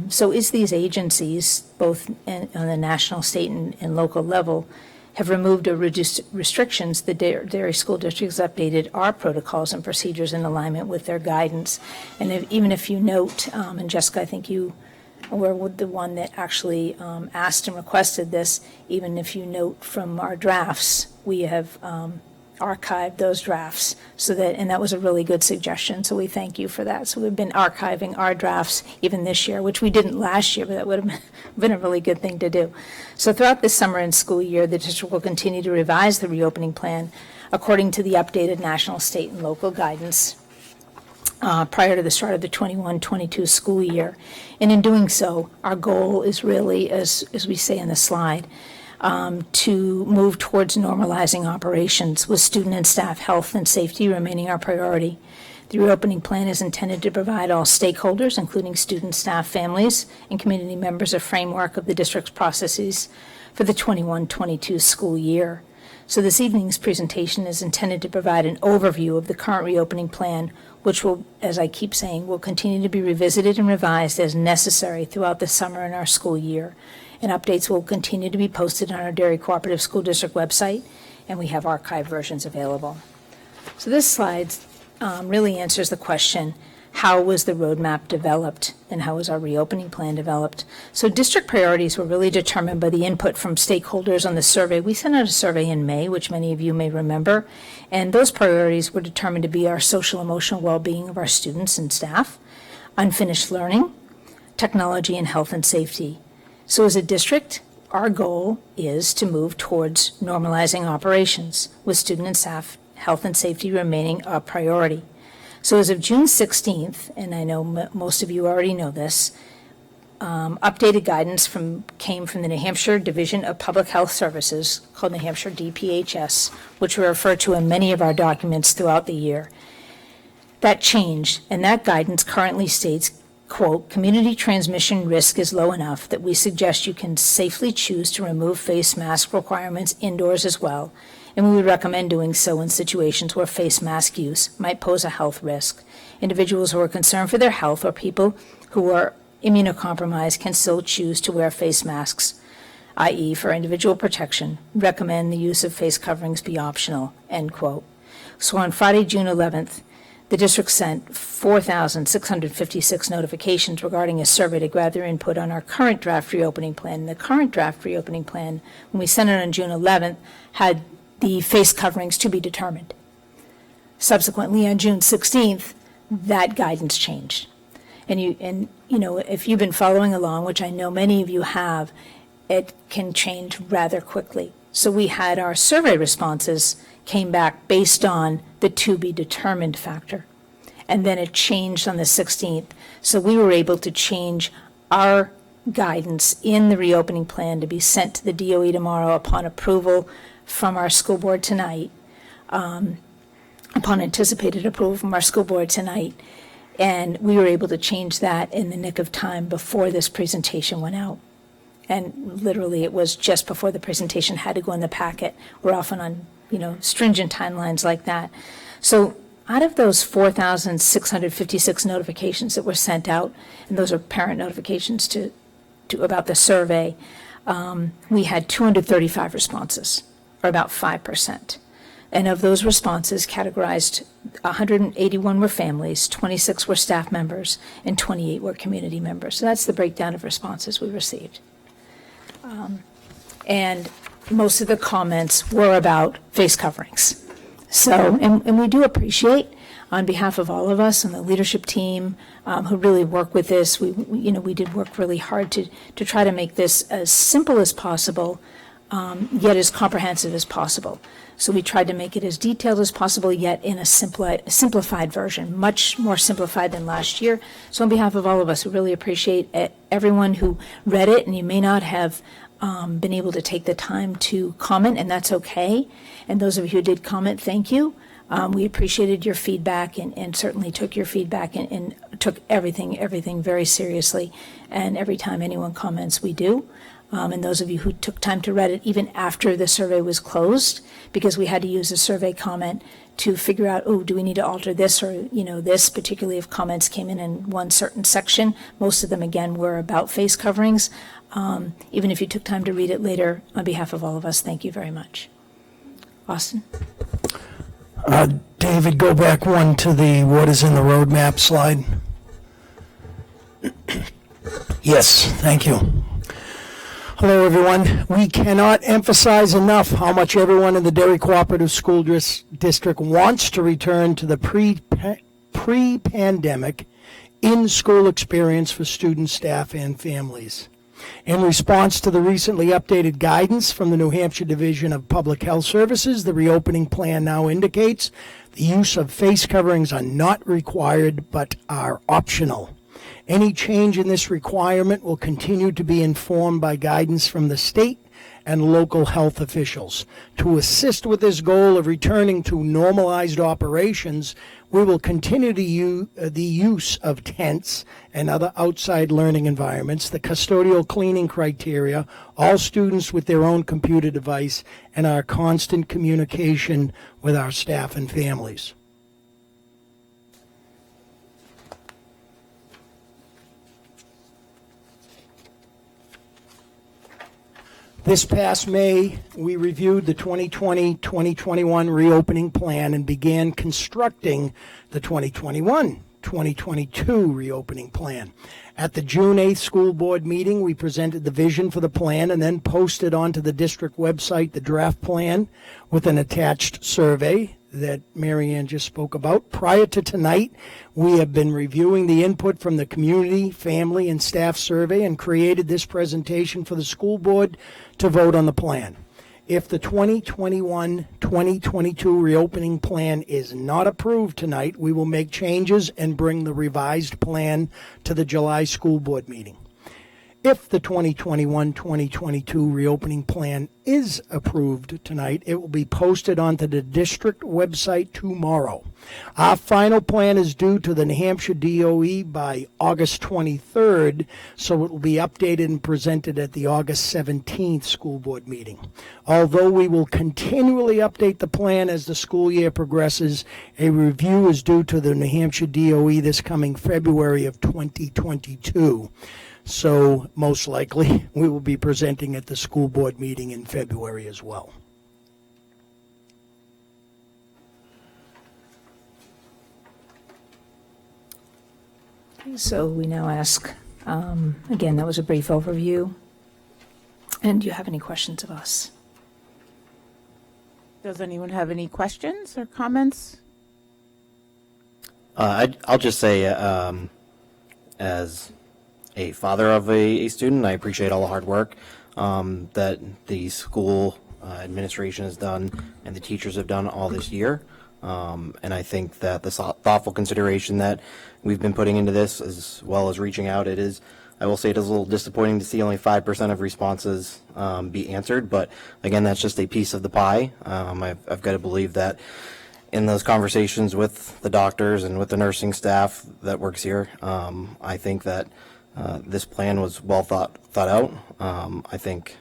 So is these agencies, both on the national, state, and local level, have removed or reduced restrictions. The Derry School District has updated our protocols and procedures in alignment with their guidance. And even if you note, and Jessica, I think you were the one that actually asked and requested this, even if you note from our drafts, we have archived those drafts, so that, and that was a really good suggestion, so we thank you for that. So we've been archiving our drafts even this year, which we didn't last year, but that would have been a really good thing to do. So throughout this summer and school year, the district will continue to revise the reopening plan according to the updated national, state, and local guidance prior to the start of the 21-22 school year. And in doing so, our goal is really, as we say in the slide, to move towards normalizing operations, with student and staff health and safety remaining our priority. The reopening plan is intended to provide all stakeholders, including students, staff, families, and community members, a framework of the district's processes for the 21-22 school year. So this evening's presentation is intended to provide an overview of the current reopening plan, which will, as I keep saying, will continue to be revisited and revised as necessary throughout the summer and our school year. And updates will continue to be posted on our Derry Cooperative School District website, and we have archived versions available. So this slide really answers the question, how was the roadmap developed and how was our reopening plan developed. So district priorities were really determined by the input from stakeholders on the survey. We sent out a survey in May, which many of you may remember, and those priorities were determined to be our social emotional well-being of our students and staff, unfinished learning, technology, and health and safety. So as a district, our goal is to move towards normalizing operations with student and staff health and safety remaining a priority. So as of June 16th, and I know most of you already know this, updated guidance came from the New Hampshire Division of Public Health Services, called New Hampshire DPHS, which we refer to in many of our documents throughout the year. That changed, and that guidance currently states, quote, community transmission risk is low enough that we suggest you can safely choose to remove face mask requirements indoors as well, and we would recommend doing so in situations where face mask use might pose a health risk. Individuals who are concerned for their health or people who are immunocompromised can still choose to wear face masks, i.e. for individual protection, recommend the use of face coverings be optional, end quote. So on Friday, June 11th, the district sent 4,656 notifications regarding a survey to gather input on our current draft reopening plan. The current draft reopening plan, when we sent it on June 11th, had the face coverings to be determined. Subsequently, on June 16th, that guidance changed. And you know, if you've been following along, which I know many of you have, it can change rather quickly. So we had our survey responses came back based on the to be determined factor. And then it changed on the 16th. So we were able to change our guidance in the reopening plan to be sent to the DOE tomorrow upon approval from our school board tonight, upon anticipated approval from our school board tonight. And we were able to change that in the nick of time before this presentation went out. And literally it was just before the presentation had to go in the packet. We're often on, stringent timelines like that. So out of those 4,656 notifications that were sent out, and those are parent notifications to about the survey, we had 235 responses, or about 5%. And of those responses categorized, 181 were families, 26 were staff members, and 28 were community members. So that's the breakdown of responses we received. And most of the comments were about face coverings. So, and we do appreciate, on behalf of all of us and the leadership team who really work with this, we did work really hard to try to make this as simple as possible, yet as comprehensive as possible. So we tried to make it as detailed as possible, yet in a simplified version, much more simplified than last year. So on behalf of all of us, we really appreciate everyone who read it, and you may not have been able to take the time to comment, and that's okay. And those of you who did comment, thank you. We appreciated your feedback and certainly took your feedback and took everything very seriously. And every time anyone comments, we do. And those of you who took time to read it even after the survey was closed, because we had to use a survey comment to figure out, do we need to alter this or, this, particularly if comments came in one certain section. Most of them, again, were about face coverings. Even if you took time to read it later, on behalf of all of us, thank you very much. Austin? David, go back one to the what is in the roadmap slide. Yes, thank you. Hello, everyone. We cannot emphasize enough how much everyone in the Derry Cooperative School District wants to return to the pre-pandemic in-school experience for students, staff, and families. In response to the recently updated guidance from the New Hampshire Division of Public Health Services, the reopening plan now indicates the use of face coverings are not required but are optional. Any change in this requirement will continue to be informed by guidance from the state and local health officials. To assist with this goal of returning to normalized operations, we will continue to use the use of tents and other outside learning environments, the custodial cleaning criteria, all students with their own computer device, and our constant communication with our staff and families. This past May, we reviewed the 2020-2021 reopening plan and began constructing the 2021 2022 reopening plan. At the June 8th school board meeting, we presented the vision for the plan and then posted onto the district website the draft plan with an attached survey that Mary Ann just spoke about. Prior to tonight, we have been reviewing the input from the community, family, and staff survey and created this presentation for the school board to vote on the plan. If the 2021-2022 reopening plan is not approved tonight, we will make changes and bring the revised plan to the July school board meeting. If the 2021-2022 reopening plan is approved tonight, it will be posted onto the district website tomorrow. Our final plan is due to the New Hampshire DOE by August 23rd, so it will be updated and presented at the August 17th school board meeting. Although we will continually update the plan as the school year progresses, a review is due to the New Hampshire DOE this coming February of 2022. So most likely, we will be presenting at the school board meeting in February as well. So we now ask, again, that was a brief overview. And do you have any questions of us? Does anyone have any questions or comments? I'll just say, as a father of a student, I appreciate all the hard work that the school administration has done and the teachers have done all this year. And I think that the thoughtful consideration that we've been putting into this, as well as reaching out, I will say it is a little disappointing to see only 5% of responses be answered. But again, that's just a piece of the pie. I've got to believe that in those conversations with the doctors and with the nursing staff that works here, I think that this plan was well thought out. I think,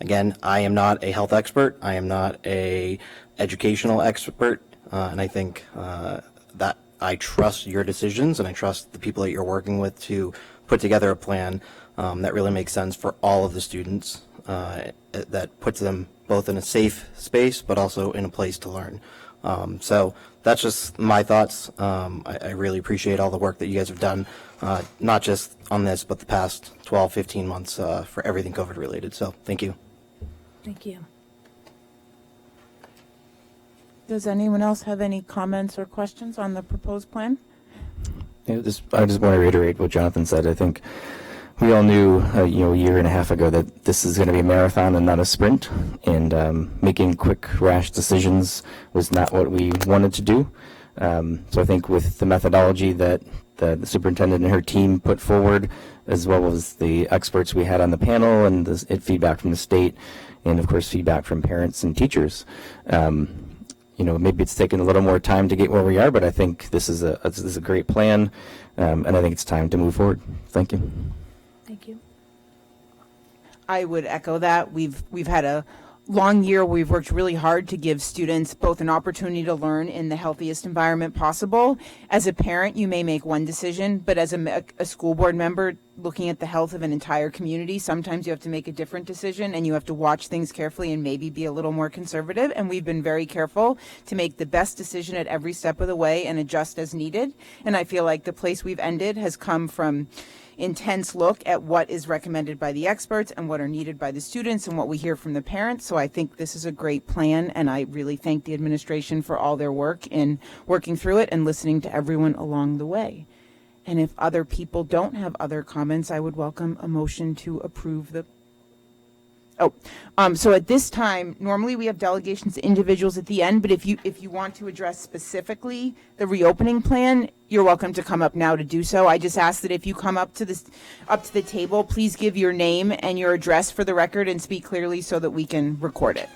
again, I am not a health expert. I am not a educational expert. And I think that I trust your decisions and I trust the people that you're working with to put together a plan that really makes sense for all of the students, that puts them both in a safe space but also in a place to learn. So that's just my thoughts. I really appreciate all the work that you guys have done, not just on this, but the past 12, 15 months for everything COVID related. So thank you. Thank you. Does anyone else have any comments or questions on the proposed plan? Yeah, I just want to reiterate what Jonathan said. I think we all knew, a year and a half ago that this is going to be a marathon and not a sprint, and making quick, rash decisions was not what we wanted to do. So I think with the methodology that the superintendent and her team put forward, as well as the experts we had on the panel and the feedback from the state, and of course feedback from parents and teachers, maybe it's taken a little more time to get where we are, but I think this is a great plan, and I think it's time to move forward. Thank you. Thank you. I would echo that. We've had a long year. We've worked really hard to give students both an opportunity to learn in the healthiest environment possible. As a parent, you may make one decision, but as a school board member looking at the health of an entire community, sometimes you have to make a different decision and you have to watch things carefully and maybe be a little more conservative. And we've been very careful to make the best decision at every step of the way and adjust as needed. And I feel like the place we've ended has come from intense look at what is recommended by the experts and what are needed by the students and what we hear from the parents. So I think this is a great plan, and I really thank the administration for all their work in working through it and listening to everyone along the way. And if other people don't have other comments, I would welcome a motion to approve the so at this time, normally we have delegations to individuals at the end, but if you want to address specifically the reopening plan, you're welcome to come up now to do so. I just ask that if you come up to the table, please give your name and your address for the record and speak clearly so that we can record it.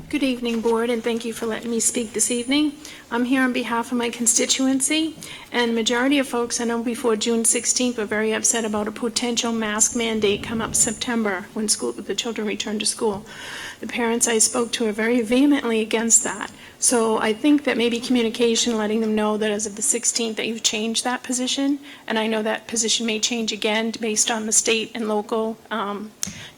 Good Good evening, Board, and thank you for letting me speak this evening. I'm here on behalf of my constituency, and the majority of folks I know before June 16th were very upset about a potential mask mandate come up September when the children return to school. The parents I spoke to are very vehemently against that. So I think that maybe communication, letting them know that as of the 16th that you've changed that position, and I know that position may change again based on the state and local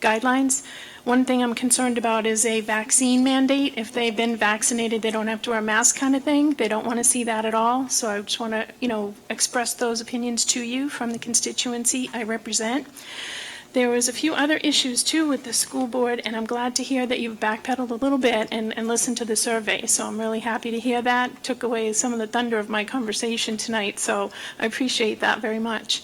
guidelines. One thing I'm concerned about is a vaccine mandate. If they've been vaccinated, they don't have to wear a mask kind of thing. They don't want to see that at all. So I just want to, express those opinions to you from the constituency I represent. There was a few other issues too with the school board, and I'm glad to hear that you've backpedaled a little bit and listened to the survey. So I'm really happy to hear that. Took away some of the thunder of my conversation tonight, so I appreciate that very much.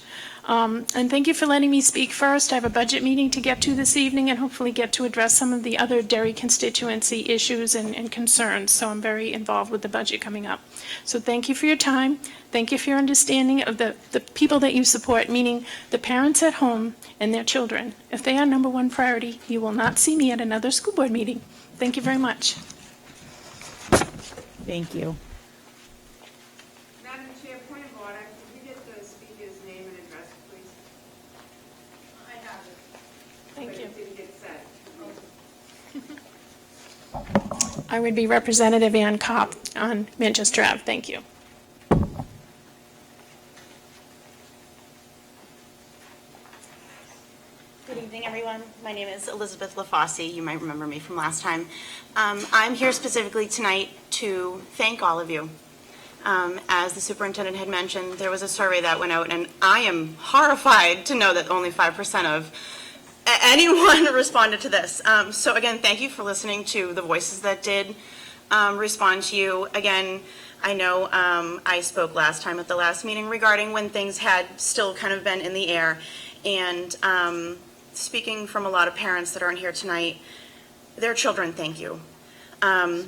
And thank you for letting me speak first. I have a budget meeting to get to this evening and hopefully get to address some of the other Derry constituency issues and concerns. So I'm very involved with the budget coming up. So thank you for your time. Thank you for your understanding of the people that you support, meaning the parents at home and their children. If they are number one priority, you will not see me at another school board meeting. Thank you very much. Thank you. Madam Chair, point of order, could we get the speaker's name and address, please? I have it. Thank you. But it didn't get said. I would be Representative Ann Kopp on Manchester Ave. Thank you. Good evening, everyone. My name is Elizabeth LaFosse. You might remember me from last time. I'm here specifically tonight to thank all of you. As the superintendent had mentioned, there was a survey that went out, and I am horrified to know that only 5% of anyone responded to this. So again, thank you for listening to the voices that did respond to you. Again, I know I spoke last time at the last meeting regarding when things had still kind of been in the air, and speaking from a lot of parents that aren't here tonight, their children thank you.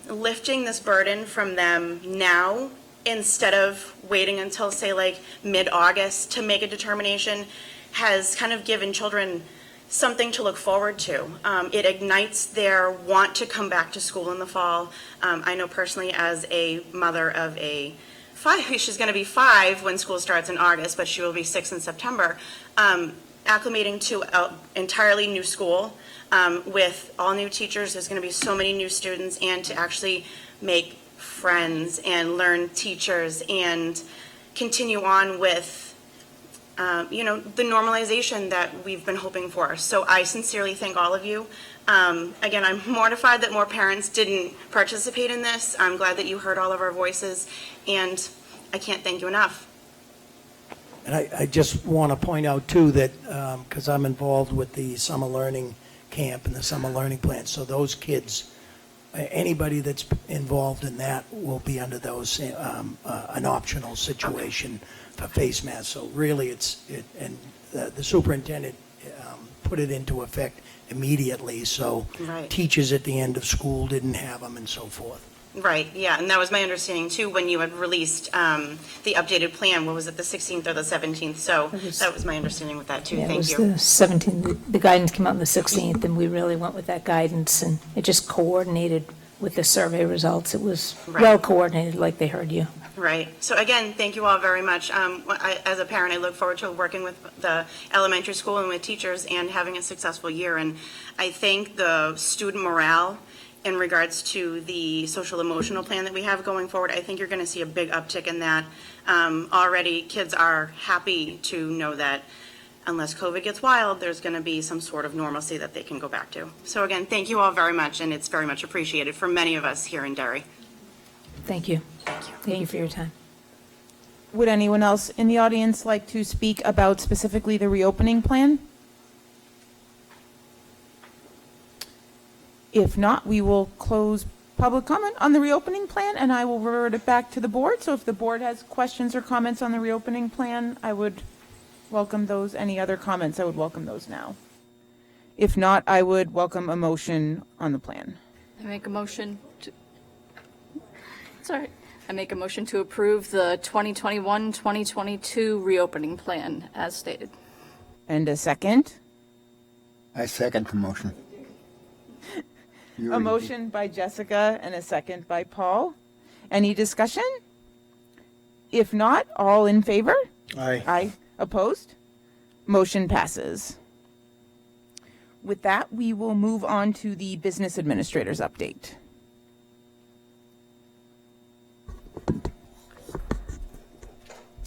Lifting this burden from them now instead of waiting until, say, like mid-August to make a determination has kind of given children something to look forward to. It ignites their want to come back to school in the fall. I know personally, as a mother of a 5, she's going to be 5 when school starts in August, but she will be 6 in September. Acclimating to an entirely new school with all new teachers, there's going to be so many new students, and to actually make friends and learn teachers and continue on with the normalization that we've been hoping for. So I sincerely thank all of you. Again, I'm mortified that more parents didn't participate in this. I'm glad that you heard all of our voices, and I can't thank you enough. And I just want to point out, too, that because I'm involved with the summer learning camp and the summer learning plan, so those kids, anybody that's involved in that will be under those an optional situation for face masks. So really, and the superintendent put it into effect immediately, so Right. teachers at the end of school didn't have them and so forth. Right, yeah, and that was my understanding too when you had released the updated plan. What was it, the 16th or the 17th? So that was my understanding with that too. Yeah, Thank it you. was the 17th. The guidance came out on the 16th, and we really went with that guidance, and it just coordinated with the survey results. It was Right. well coordinated, like they heard you. Right. So again, thank you all very much. As a parent, I look forward to working with the elementary school and with teachers and having a successful year. And I think the student morale in regards to the social emotional plan that we have going forward, I think you're going to see a big uptick in that. Already, kids are happy to know that unless COVID gets wild, there's going to be some sort of normalcy that they can go back to. So again, thank you all very much, and it's very much appreciated for many of us here in Derry. Thank you. Thank you for your time. Would anyone else in the audience like to speak about specifically the reopening plan? If not, we will close public comment on the reopening plan, and I will revert it back to the board. So if the board has questions or comments on the reopening plan, I would welcome those. Any other comments, I would welcome those now. If not, I would welcome a motion on the plan. I make a motion to approve the 2021-2022 reopening plan as stated. And a second. I second the motion. You A already- motion by Jessica and a second by Paul. Any discussion? If not, all in favor? Aye. Aye. Opposed? Motion passes. With that, we will move on to the business administrator's update.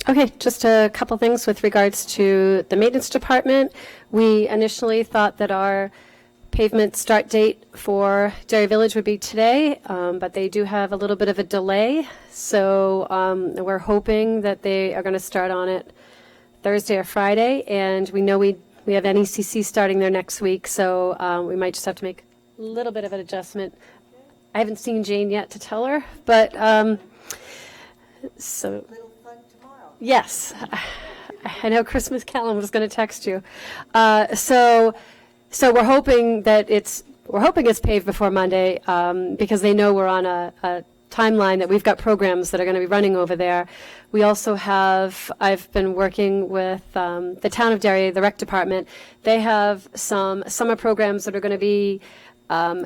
Okay, just a couple things with regards to the maintenance department. We initially thought that our pavement start date for Derry Village would be today, but they do have a little bit of a delay. So we're hoping that they are going to start on it Thursday or Friday, and we know we have NECC starting there next week, so we might just have to make a little bit of an adjustment. I haven't seen Jane yet to tell her, but so. Yes, I know Christmas Callan was going to text you. So we're hoping that it's paved before Monday because they know we're on a timeline that we've got programs that are going to be running over there. We also have, I've been working with the town of Derry, the rec department. They have some summer programs that are going to be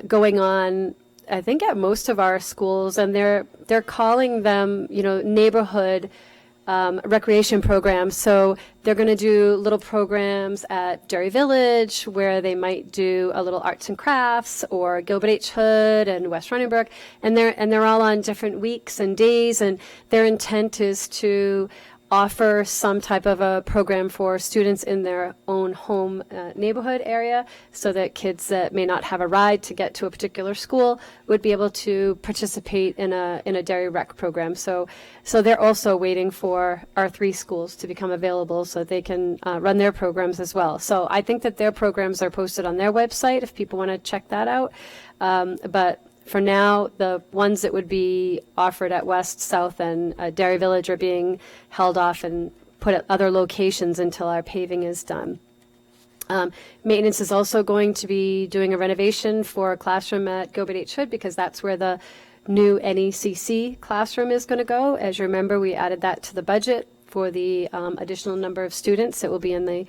going on, I think, at most of our schools, and they're calling them, neighborhood recreation programs. So they're going to do little programs at Derry Village where they might do a little arts and crafts, or Gilbert H. Hood and West Runningbrook, and they're all on different weeks and days, and their intent is to offer some type of a program for students in their own home neighborhood area, so that kids that may not have a ride to get to a particular school would be able to participate in a Derry rec program. So they're also waiting for our 3 schools to become available so that they can run their programs as well. So I think that their programs are posted on their website if people want to check that out. But for now, the ones that would be offered at West, South, and Derry Village are being held off and put at other locations until our paving is done. Maintenance is also going to be doing a renovation for a classroom at Gilbert H. Hood, because that's where the new NECC classroom is going to go. As you remember, we added that to the budget for the additional number of students that will be in the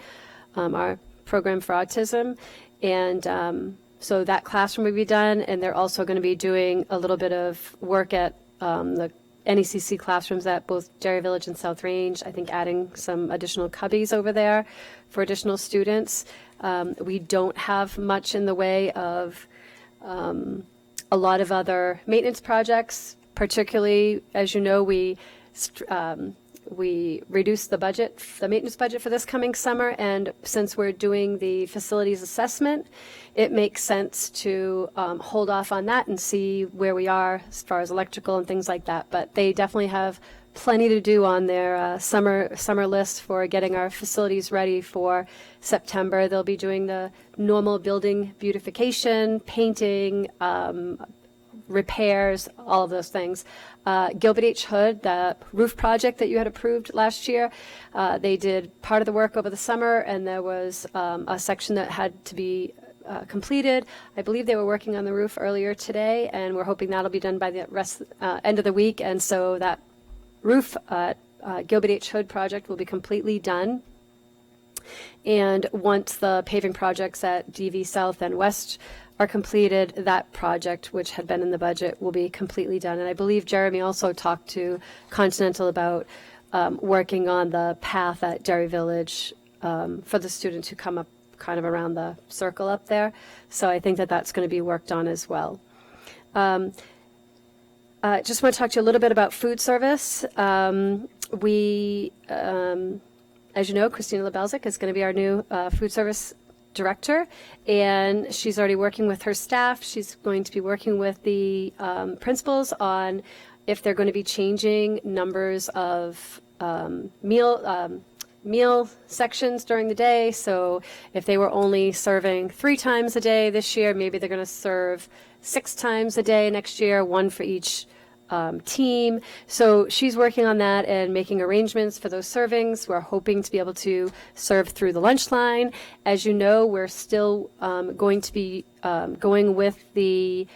our program for autism. And so that classroom will be done, and they're also going to be doing a little bit of work at the NECC classrooms at both Derry Village and South Range, I think adding some additional cubbies over there for additional students. We don't have much in the way of a lot of other maintenance projects, particularly, as you know, we reduced the budget, the maintenance budget for this coming summer, and since we're doing the facilities assessment, it makes sense to hold off on that and see where we are as far as electrical and things like that. But they definitely have plenty to do on their summer list for getting our facilities ready for September. They'll be doing the normal building beautification, painting, repairs, all of those things. Gilbert H. Hood, the roof project that you had approved last year, they did part of the work over the summer, and there was a section that had to be completed. I believe they were working on the roof earlier today, and we're hoping that'll be done by the end of the week. And so that roof Gilbert H. Hood project will be completely done. And once the paving projects at DV South and West are completed, that project, which had been in the budget, will be completely done. And I believe Jeremy also talked to Continental about working on the path at Derry Village for the students who come up kind of around the circle up there. So I think that that's going to be worked on as well. Just want to talk to you a little bit about food service. As you know, Christina Lebelzik is going to be our new food service director, and she's already working with her staff. She's going to be working with the principals on if they're going to be changing numbers of meal sections during the day. So if they were only serving 3 times a day this year, maybe they're going to serve 6 times a day next year, 1 for each team. So she's working on that and making arrangements for those servings. We're hoping to be able to serve through the lunch line. As you know, we're still going to be going with the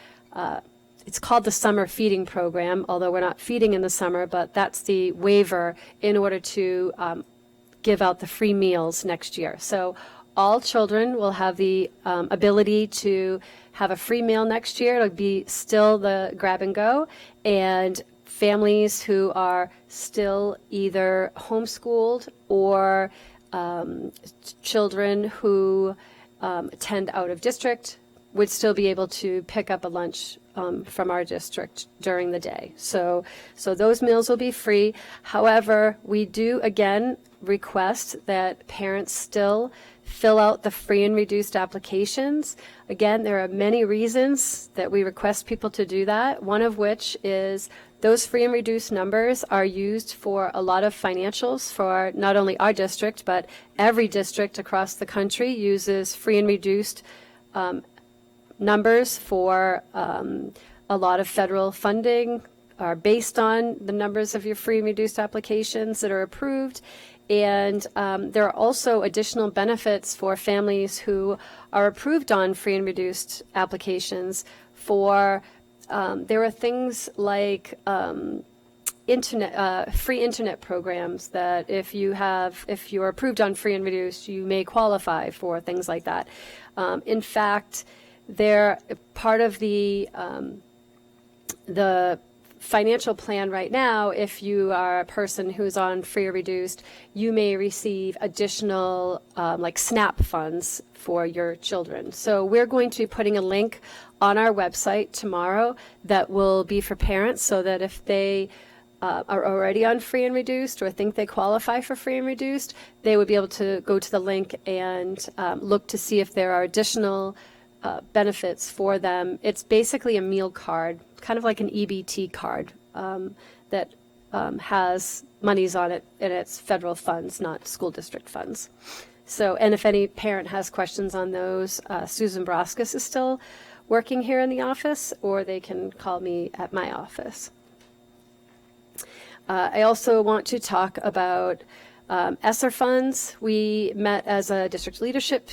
it's called the summer feeding program, although we're not feeding in the summer, but that's the waiver in order to give out the free meals next year. So all children will have the ability to have a free meal next year. It'll be still the grab and go, and families who are still either homeschooled or children who attend out of district would still be able to pick up a lunch from our district during the day. So those meals will be free. However, we do again request that parents still fill out the free and reduced applications. Again, there are many reasons that we request people to do that, one of which is those free and reduced numbers are used for a lot of financials for not only our district, but every district across the country uses free and reduced numbers for a lot of federal funding are based on the numbers of your free and reduced applications that are approved. And there are also additional benefits for families who are approved on free and reduced applications for, there are things like free internet programs that if you're approved on free and reduced, you may qualify for things like that. In fact, they're part of the financial plan right now. If you are a person who's on free or reduced, you may receive additional like SNAP funds for your children. So we're going to be putting a link on our website tomorrow that will be for parents, so that if they are already on free and reduced or think they qualify for free and reduced, they would be able to go to the link and look to see if there are additional benefits for them. It's basically a meal card, kind of like an EBT card that has monies on it, and it's federal funds, not school district funds. So, and if any parent has questions on those, Susan Broskis is still working here in the office, or they can call me at my office. I also want to talk about ESSER funds. We met as a district leadership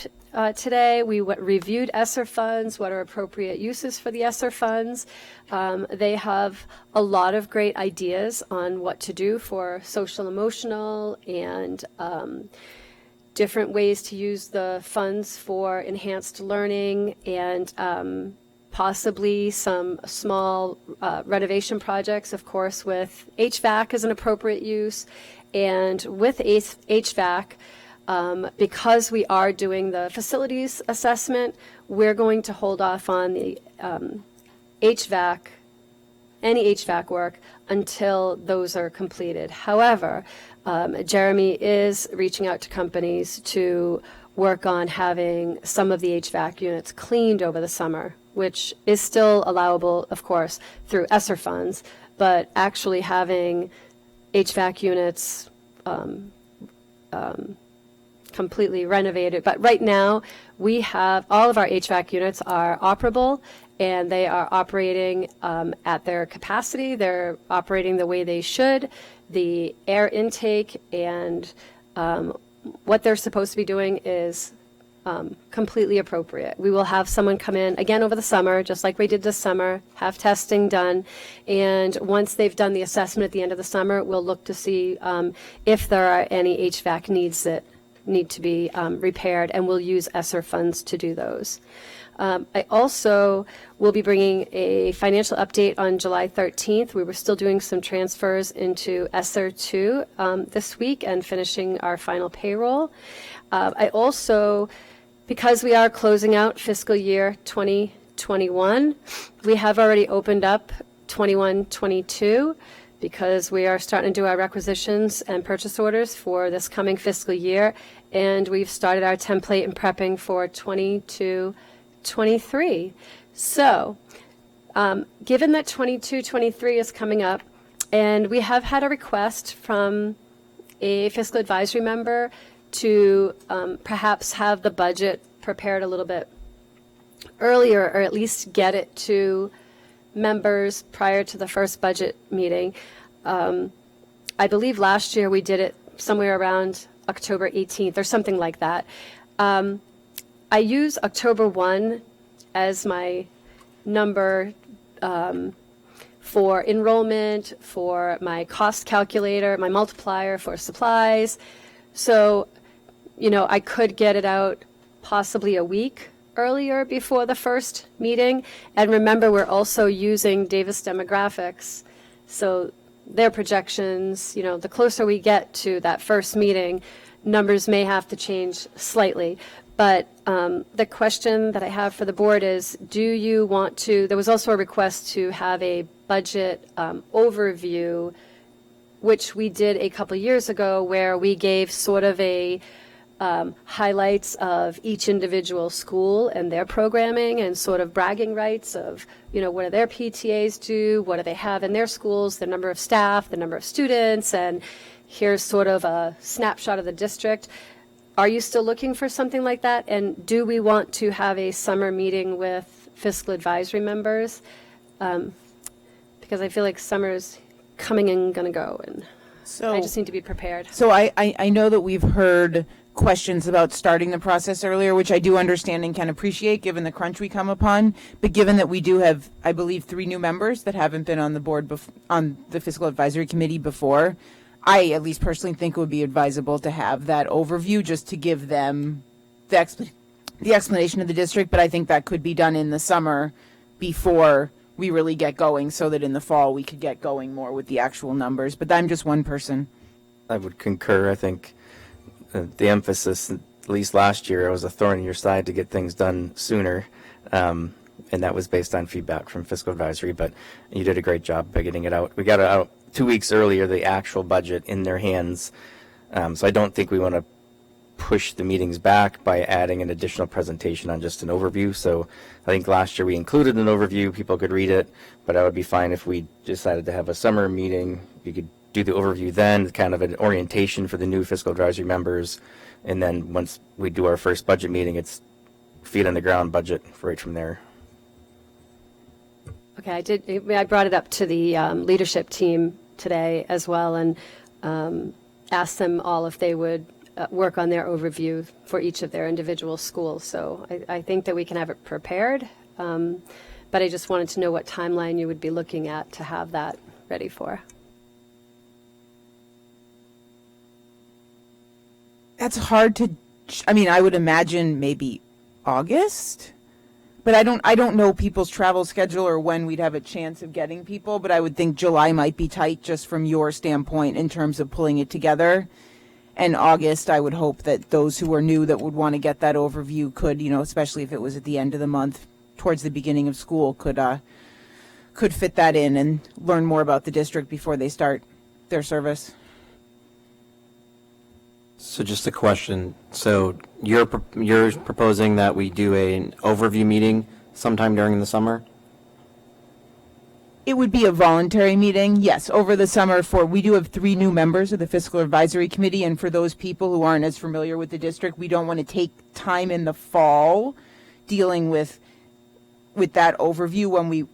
today. We reviewed ESSER funds, what are appropriate uses for the ESSER funds. They have a lot of great ideas on what to do for social emotional and different ways to use the funds for enhanced learning and possibly some small renovation projects, of course, with HVAC as an appropriate use. And with HVAC, because we are doing the facilities assessment, we're going to hold off on the HVAC, any HVAC work, until those are completed. However, Jeremy is reaching out to companies to work on having some of the HVAC units cleaned over the summer, which is still allowable, of course, through ESSER funds, but actually having HVAC units completely renovated. But right now, we have all of our HVAC units are operable, and they are operating at their capacity. They're operating the way they should. The air intake and what they're supposed to be doing is completely appropriate. We will have someone come in again over the summer, just like we did this summer, have testing done, and once they've done the assessment at the end of the summer, we'll look to see if there are any HVAC needs that need to be repaired, and we'll use ESSER funds to do those. I also will be bringing a financial update on July 13th. We were still doing some transfers into ESSER 2 this week and finishing our final payroll. I also, because we are closing out fiscal year 2021, we have already opened up 21-22 because we are starting to do our requisitions and purchase orders for this coming fiscal year, and we've started our template and prepping for 22-23. So, given that 22-23 is coming up, and we have had a request from a fiscal advisory member to perhaps have the budget prepared a little bit earlier, or at least get it to members prior to the first budget meeting. I believe last year we did it somewhere around October 18th or something like that. I use October 1 as my number for enrollment, for my cost calculator, my multiplier for supplies. So, you know, I could get it out possibly a week earlier before the first meeting. And remember, we're also using Davis Demographics. So their projections, the closer we get to that first meeting, numbers may have to change slightly. But the question that I have for the board is, do you want to, there was also a request to have a budget overview, which we did a couple years ago, where we gave sort of a highlights of each individual school and their programming and sort of bragging rights of, what do their PTAs do, what do they have in their schools, the number of staff, the number of students, and here's sort of a snapshot of the district. Are you still looking for something like that? And do we want to have a summer meeting with fiscal advisory members? Because I feel like summer's coming and going to go, and So I just need to be prepared. So I know that we've heard questions about starting the process earlier, which I do understand and can appreciate given the crunch we come upon. But given that we do have, I believe, 3 new members that haven't been on the board on the Fiscal Advisory Committee before, I at least personally think it would be advisable to have that overview just to give them the explanation of the district. But I think that could be done in the summer before we really get going, so that in the fall we could get going more with the actual numbers. But I'm just one person. I would concur. I think the emphasis, at least last year, was a thorn in your side to get things done sooner. And that was based on feedback from Fiscal Advisory, but you did a great job by getting it out. We got it out 2 weeks earlier, the actual budget in their hands. So I don't think we want to push the meetings back by adding an additional presentation on just an overview. So I think last year we included an overview, people could read it, but I would be fine if we decided to have a summer meeting. You could do the overview then, kind of an orientation for the new Fiscal Advisory members. And then once we do our first budget meeting, it's feet on the ground budget right from there. Okay, I brought it up to the leadership team today as well, and asked them all if they would work on their overview for each of their individual schools. So I think that we can have it prepared, but I just wanted to know what timeline you would be looking at to have that ready for. That's hard to, I would imagine maybe August, but I don't know people's travel schedule or when we'd have a chance of getting people, but I would think July might be tight just from your standpoint in terms of pulling it together. And August, I would hope that those who are new that would want to get that overview could, especially if it was at the end of the month, towards the beginning of school, could fit that in and learn more about the district before they start their service. So just a question. So you're proposing that we do an overview meeting sometime during the summer? It would be a voluntary meeting, yes, over the summer. We do have 3 new members of the Fiscal Advisory Committee, and for those people who aren't as familiar with the district, we don't want to take time in the fall dealing with that overview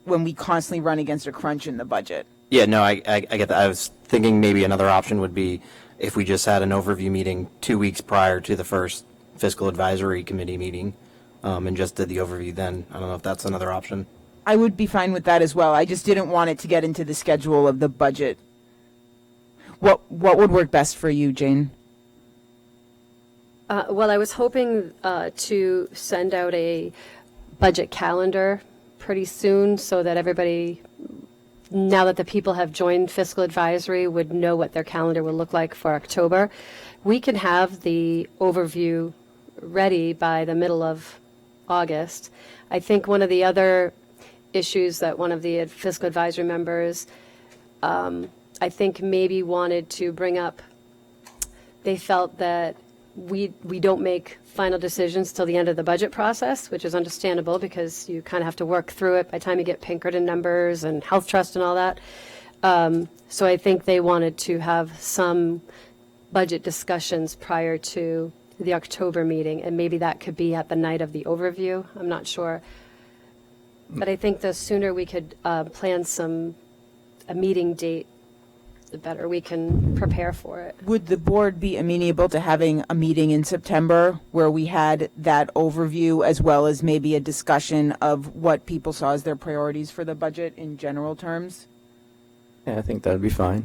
when we constantly run against a crunch in the budget. Yeah, no, I get that. I was thinking maybe another option would be if we just had an overview meeting 2 weeks prior to the first Fiscal Advisory Committee meeting, and just did the overview then. I don't know if that's another option. I would be fine with that as well. I just didn't want it to get into the schedule of the budget. What would work best for you, Jane? Well, I was hoping to send out a budget calendar pretty soon so that everybody, now that the people have joined Fiscal Advisory, would know what their calendar will look like for October. We can have the overview ready by the middle of August. I think one of the other issues that one of the Fiscal Advisory members, I think maybe wanted to bring up, they felt that we don't make final decisions till the end of the budget process, which is understandable because you kind of have to work through it by the time you get Pinkerton numbers and Health Trust and all that. So I think they wanted to have some budget discussions prior to the October meeting, and maybe that could be at the night of the overview. I'm not sure. But I think the sooner we could plan a meeting date, the better we can prepare for it. Would the board be amenable to having a meeting in September where we had that overview as well as maybe a discussion of what people saw as their priorities for the budget in general terms? Yeah, I think that would be fine.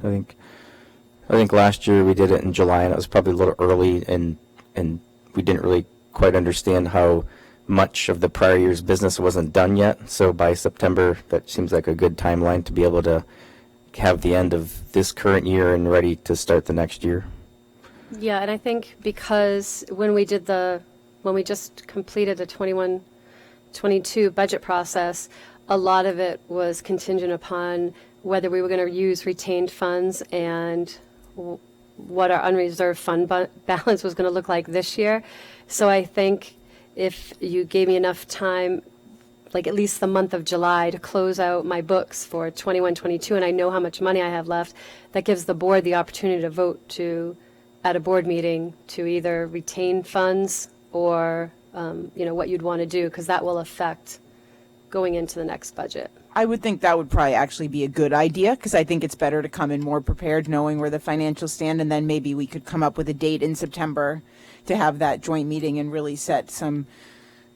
I think last year we did it in July, and it was probably a little early, and we didn't really quite understand how much of the prior year's business wasn't done yet. So by September, that seems like a good timeline to be able to have the end of this current year and ready to start the next year. Yeah, and I think because when we just completed the 21-22 budget process, a lot of it was contingent upon whether we were going to use retained funds and what our unreserved fund balance was going to look like this year. So I think if you gave me enough time, like at least the month of July, to close out my books for 21-22, and I know how much money I have left, that gives the board the opportunity to vote at a board meeting to either retain funds or, what you'd want to do, because that will affect going into the next budget. I would think that would probably actually be a good idea, because I think it's better to come in more prepared, knowing where the financials stand, and then maybe we could come up with a date in September to have that joint meeting and really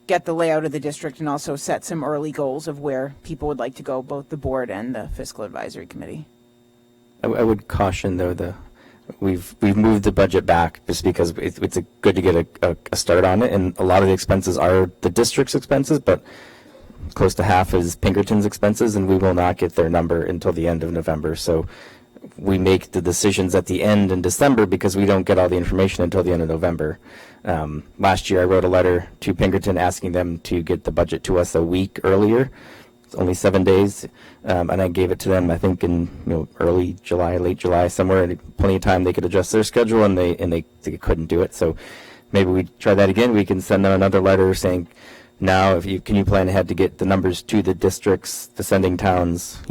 get the layout of the district and also set some early goals of where people would like to go, both the board and the fiscal advisory committee. I would caution, though, we've moved the budget back just because it's good to get a start on it, and a lot of the expenses are the district's expenses, but close to half is Pinkerton's expenses, and we will not get their number until the end of November. So we make the decisions at the end in December because we don't get all the information until the end of November. Last year I wrote a letter to Pinkerton asking them to get the budget to us a week earlier. It's only 7 days, and I gave it to them, I think, in early July, late July, somewhere, and plenty of time they could adjust their schedule, and they couldn't do it. So maybe we try that again. We can send them another letter saying, now, can you plan ahead to get the numbers to the districts, the sending towns,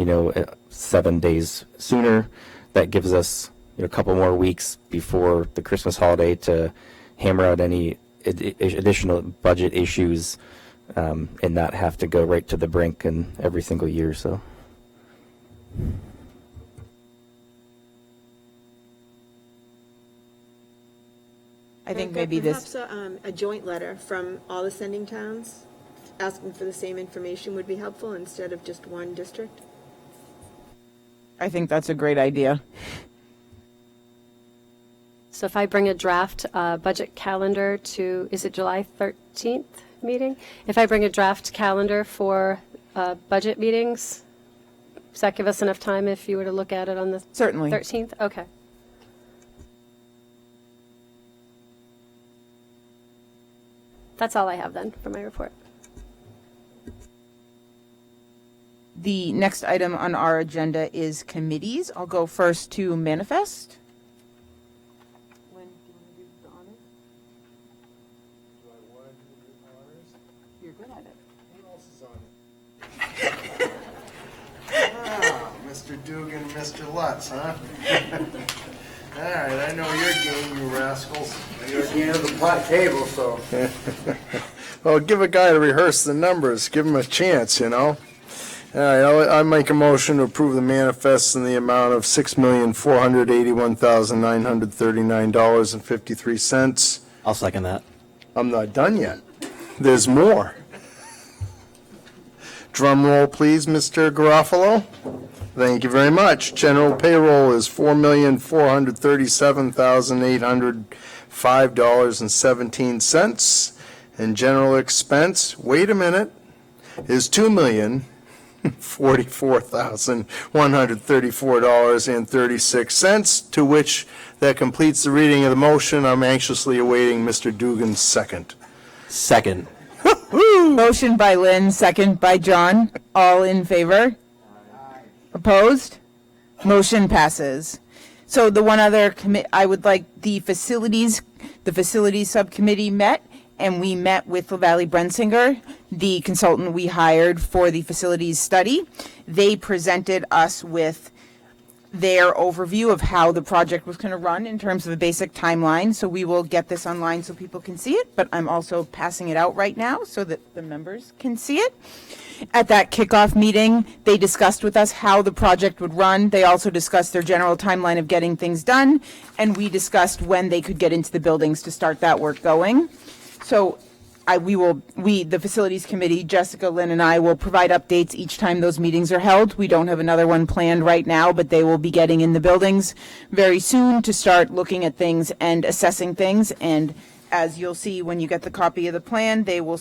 7 days sooner? That gives us a couple more weeks before the Christmas holiday to hammer out any additional budget issues, and not have to go right to the brink and every single year. So. I think maybe this. Perhaps a joint letter from all the sending towns asking for the same information would be helpful instead of just one district. I think that's a great idea. So if I bring a draft budget calendar to, is it July 13th meeting? If I bring a draft calendar for budget meetings, does that give us enough time if you were to look at it on the Certainly. 13th? Okay. That's all I have then for my report. The next item on our agenda is committees. I'll go first to manifest. Lynn, do you want to do the honors? Do I want to do the honors? You're good at it. Who else is on it? Mr. Dugan, Mr. Lutz, huh? All right, I know your game, you rascals. You're at the end of the pot table, so. Well, give a guy to rehearse the numbers. Give him a chance, All right, I make a motion to approve the manifests in the amount of $6,481,939.53. I'll second that. I'm not done yet. There's more. Drum roll, please, Mr. Garofalo. Thank you very much. General payroll is $4,437,805.17. And general expense, wait a minute, is $2,044,134.36, to which that completes the reading of the motion. I'm anxiously awaiting Mr. Dugan's second. Second. Motion by Lynn, second by John. All in favor? Opposed? Motion passes. So the one other I would like the facilities subcommittee met, and we met with LaValle Brensinger, the consultant we hired for the facilities study. They presented us with their overview of how the project was going to run in terms of a basic timeline. So we will get this online so people can see it, but I'm also passing it out right now so that the members can see it. At that kickoff meeting, they discussed with us how the project would run. They also discussed their general timeline of getting things done, and we discussed when they could get into the buildings to start that work going. So the facilities committee, Jessica, Lynn, and I will provide updates each time those meetings are held. We don't have another one planned right now, but they will be getting in the buildings very soon to start looking at things and assessing things and as you'll see when you get the copy of the plan, they will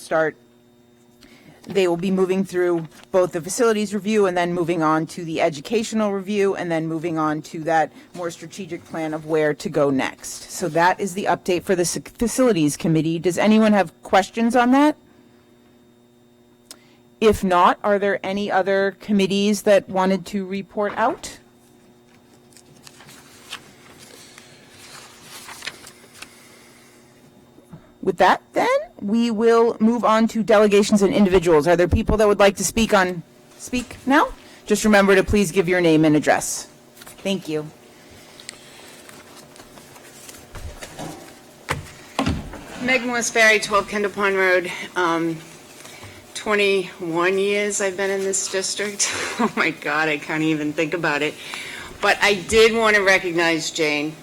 be moving through both the facilities review and then moving on to the educational review and then moving on to that more strategic plan of where to go next. So that is the update for the facilities committee. Does anyone have questions on that? If not, are there any other committees that wanted to report out? With that, then, we will move on to delegations and individuals. Are there people that would like to speak now? Just remember to please give your name and address. Thank you. Megan Westbury, 12 Kendall Pond Road. 21 years I've been in this district. Oh my God, I can't even think about it. But I did want to recognize Jane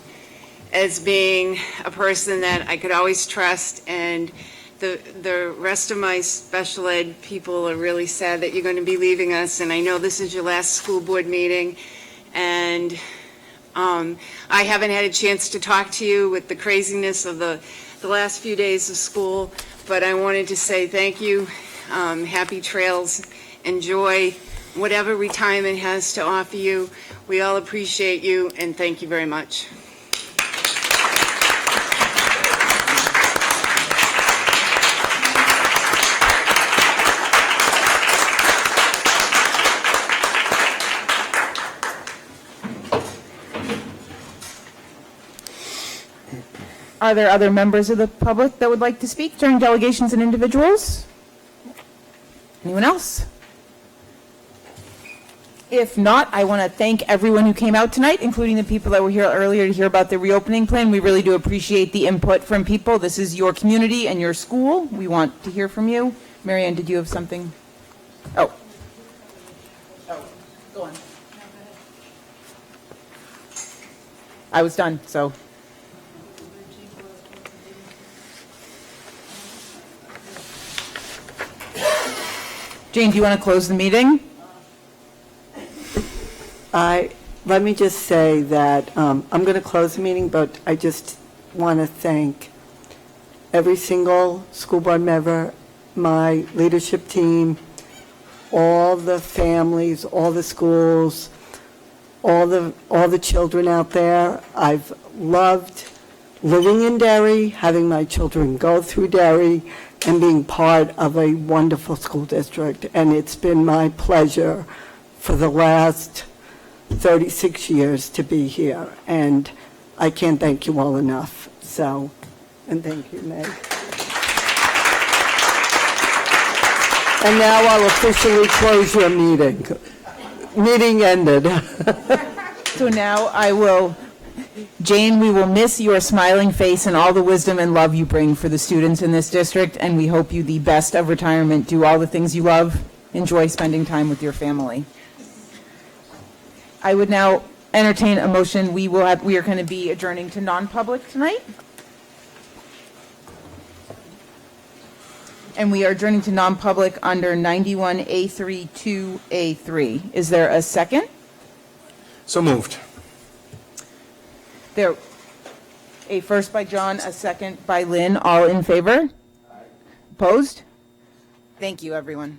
as being a person that I could always trust, and the rest of my special ed people are really sad that you're going to be leaving us, and I know this is your last school board meeting, and I haven't had a chance to talk to you with the craziness of the last few days of school, but I wanted to say thank you, happy trails, enjoy whatever retirement has to offer you. We all appreciate you, and thank you very much. Are there other members of the public that would like to speak during delegations and individuals? Anyone else? If not, I want to thank everyone who came out tonight, including the people that were here earlier to hear about the reopening plan. We really do appreciate the input from people. This is your community and your school. We want to hear from you. Marianne, did you have something? Oh, go on. I was done, so. Jane, do you want to close the meeting? Let me just say that I'm going to close the meeting, but I just want to thank every single school board member, my leadership team, all the families, all the schools, all the children out there. I've loved living in Derry, having my children go through Derry, and being part of a wonderful school district. And it's been my pleasure for the last 36 years to be here. And I can't thank you all enough. So, and thank you, Meg. And now I'll officially close your meeting. Meeting ended. So now I will, Jane, we will miss your smiling face and all the wisdom and love you bring for the students in this district, and we hope you the best of retirement. Do all the things you love. Enjoy spending time with your family. I would now entertain a motion. We are going to be adjourning to non-public tonight. And we are adjourning to non-public under 91A3 2A3. Is there a second? So moved. There, a first by John, a second by Lynn. All in favor? Opposed? Thank you, everyone.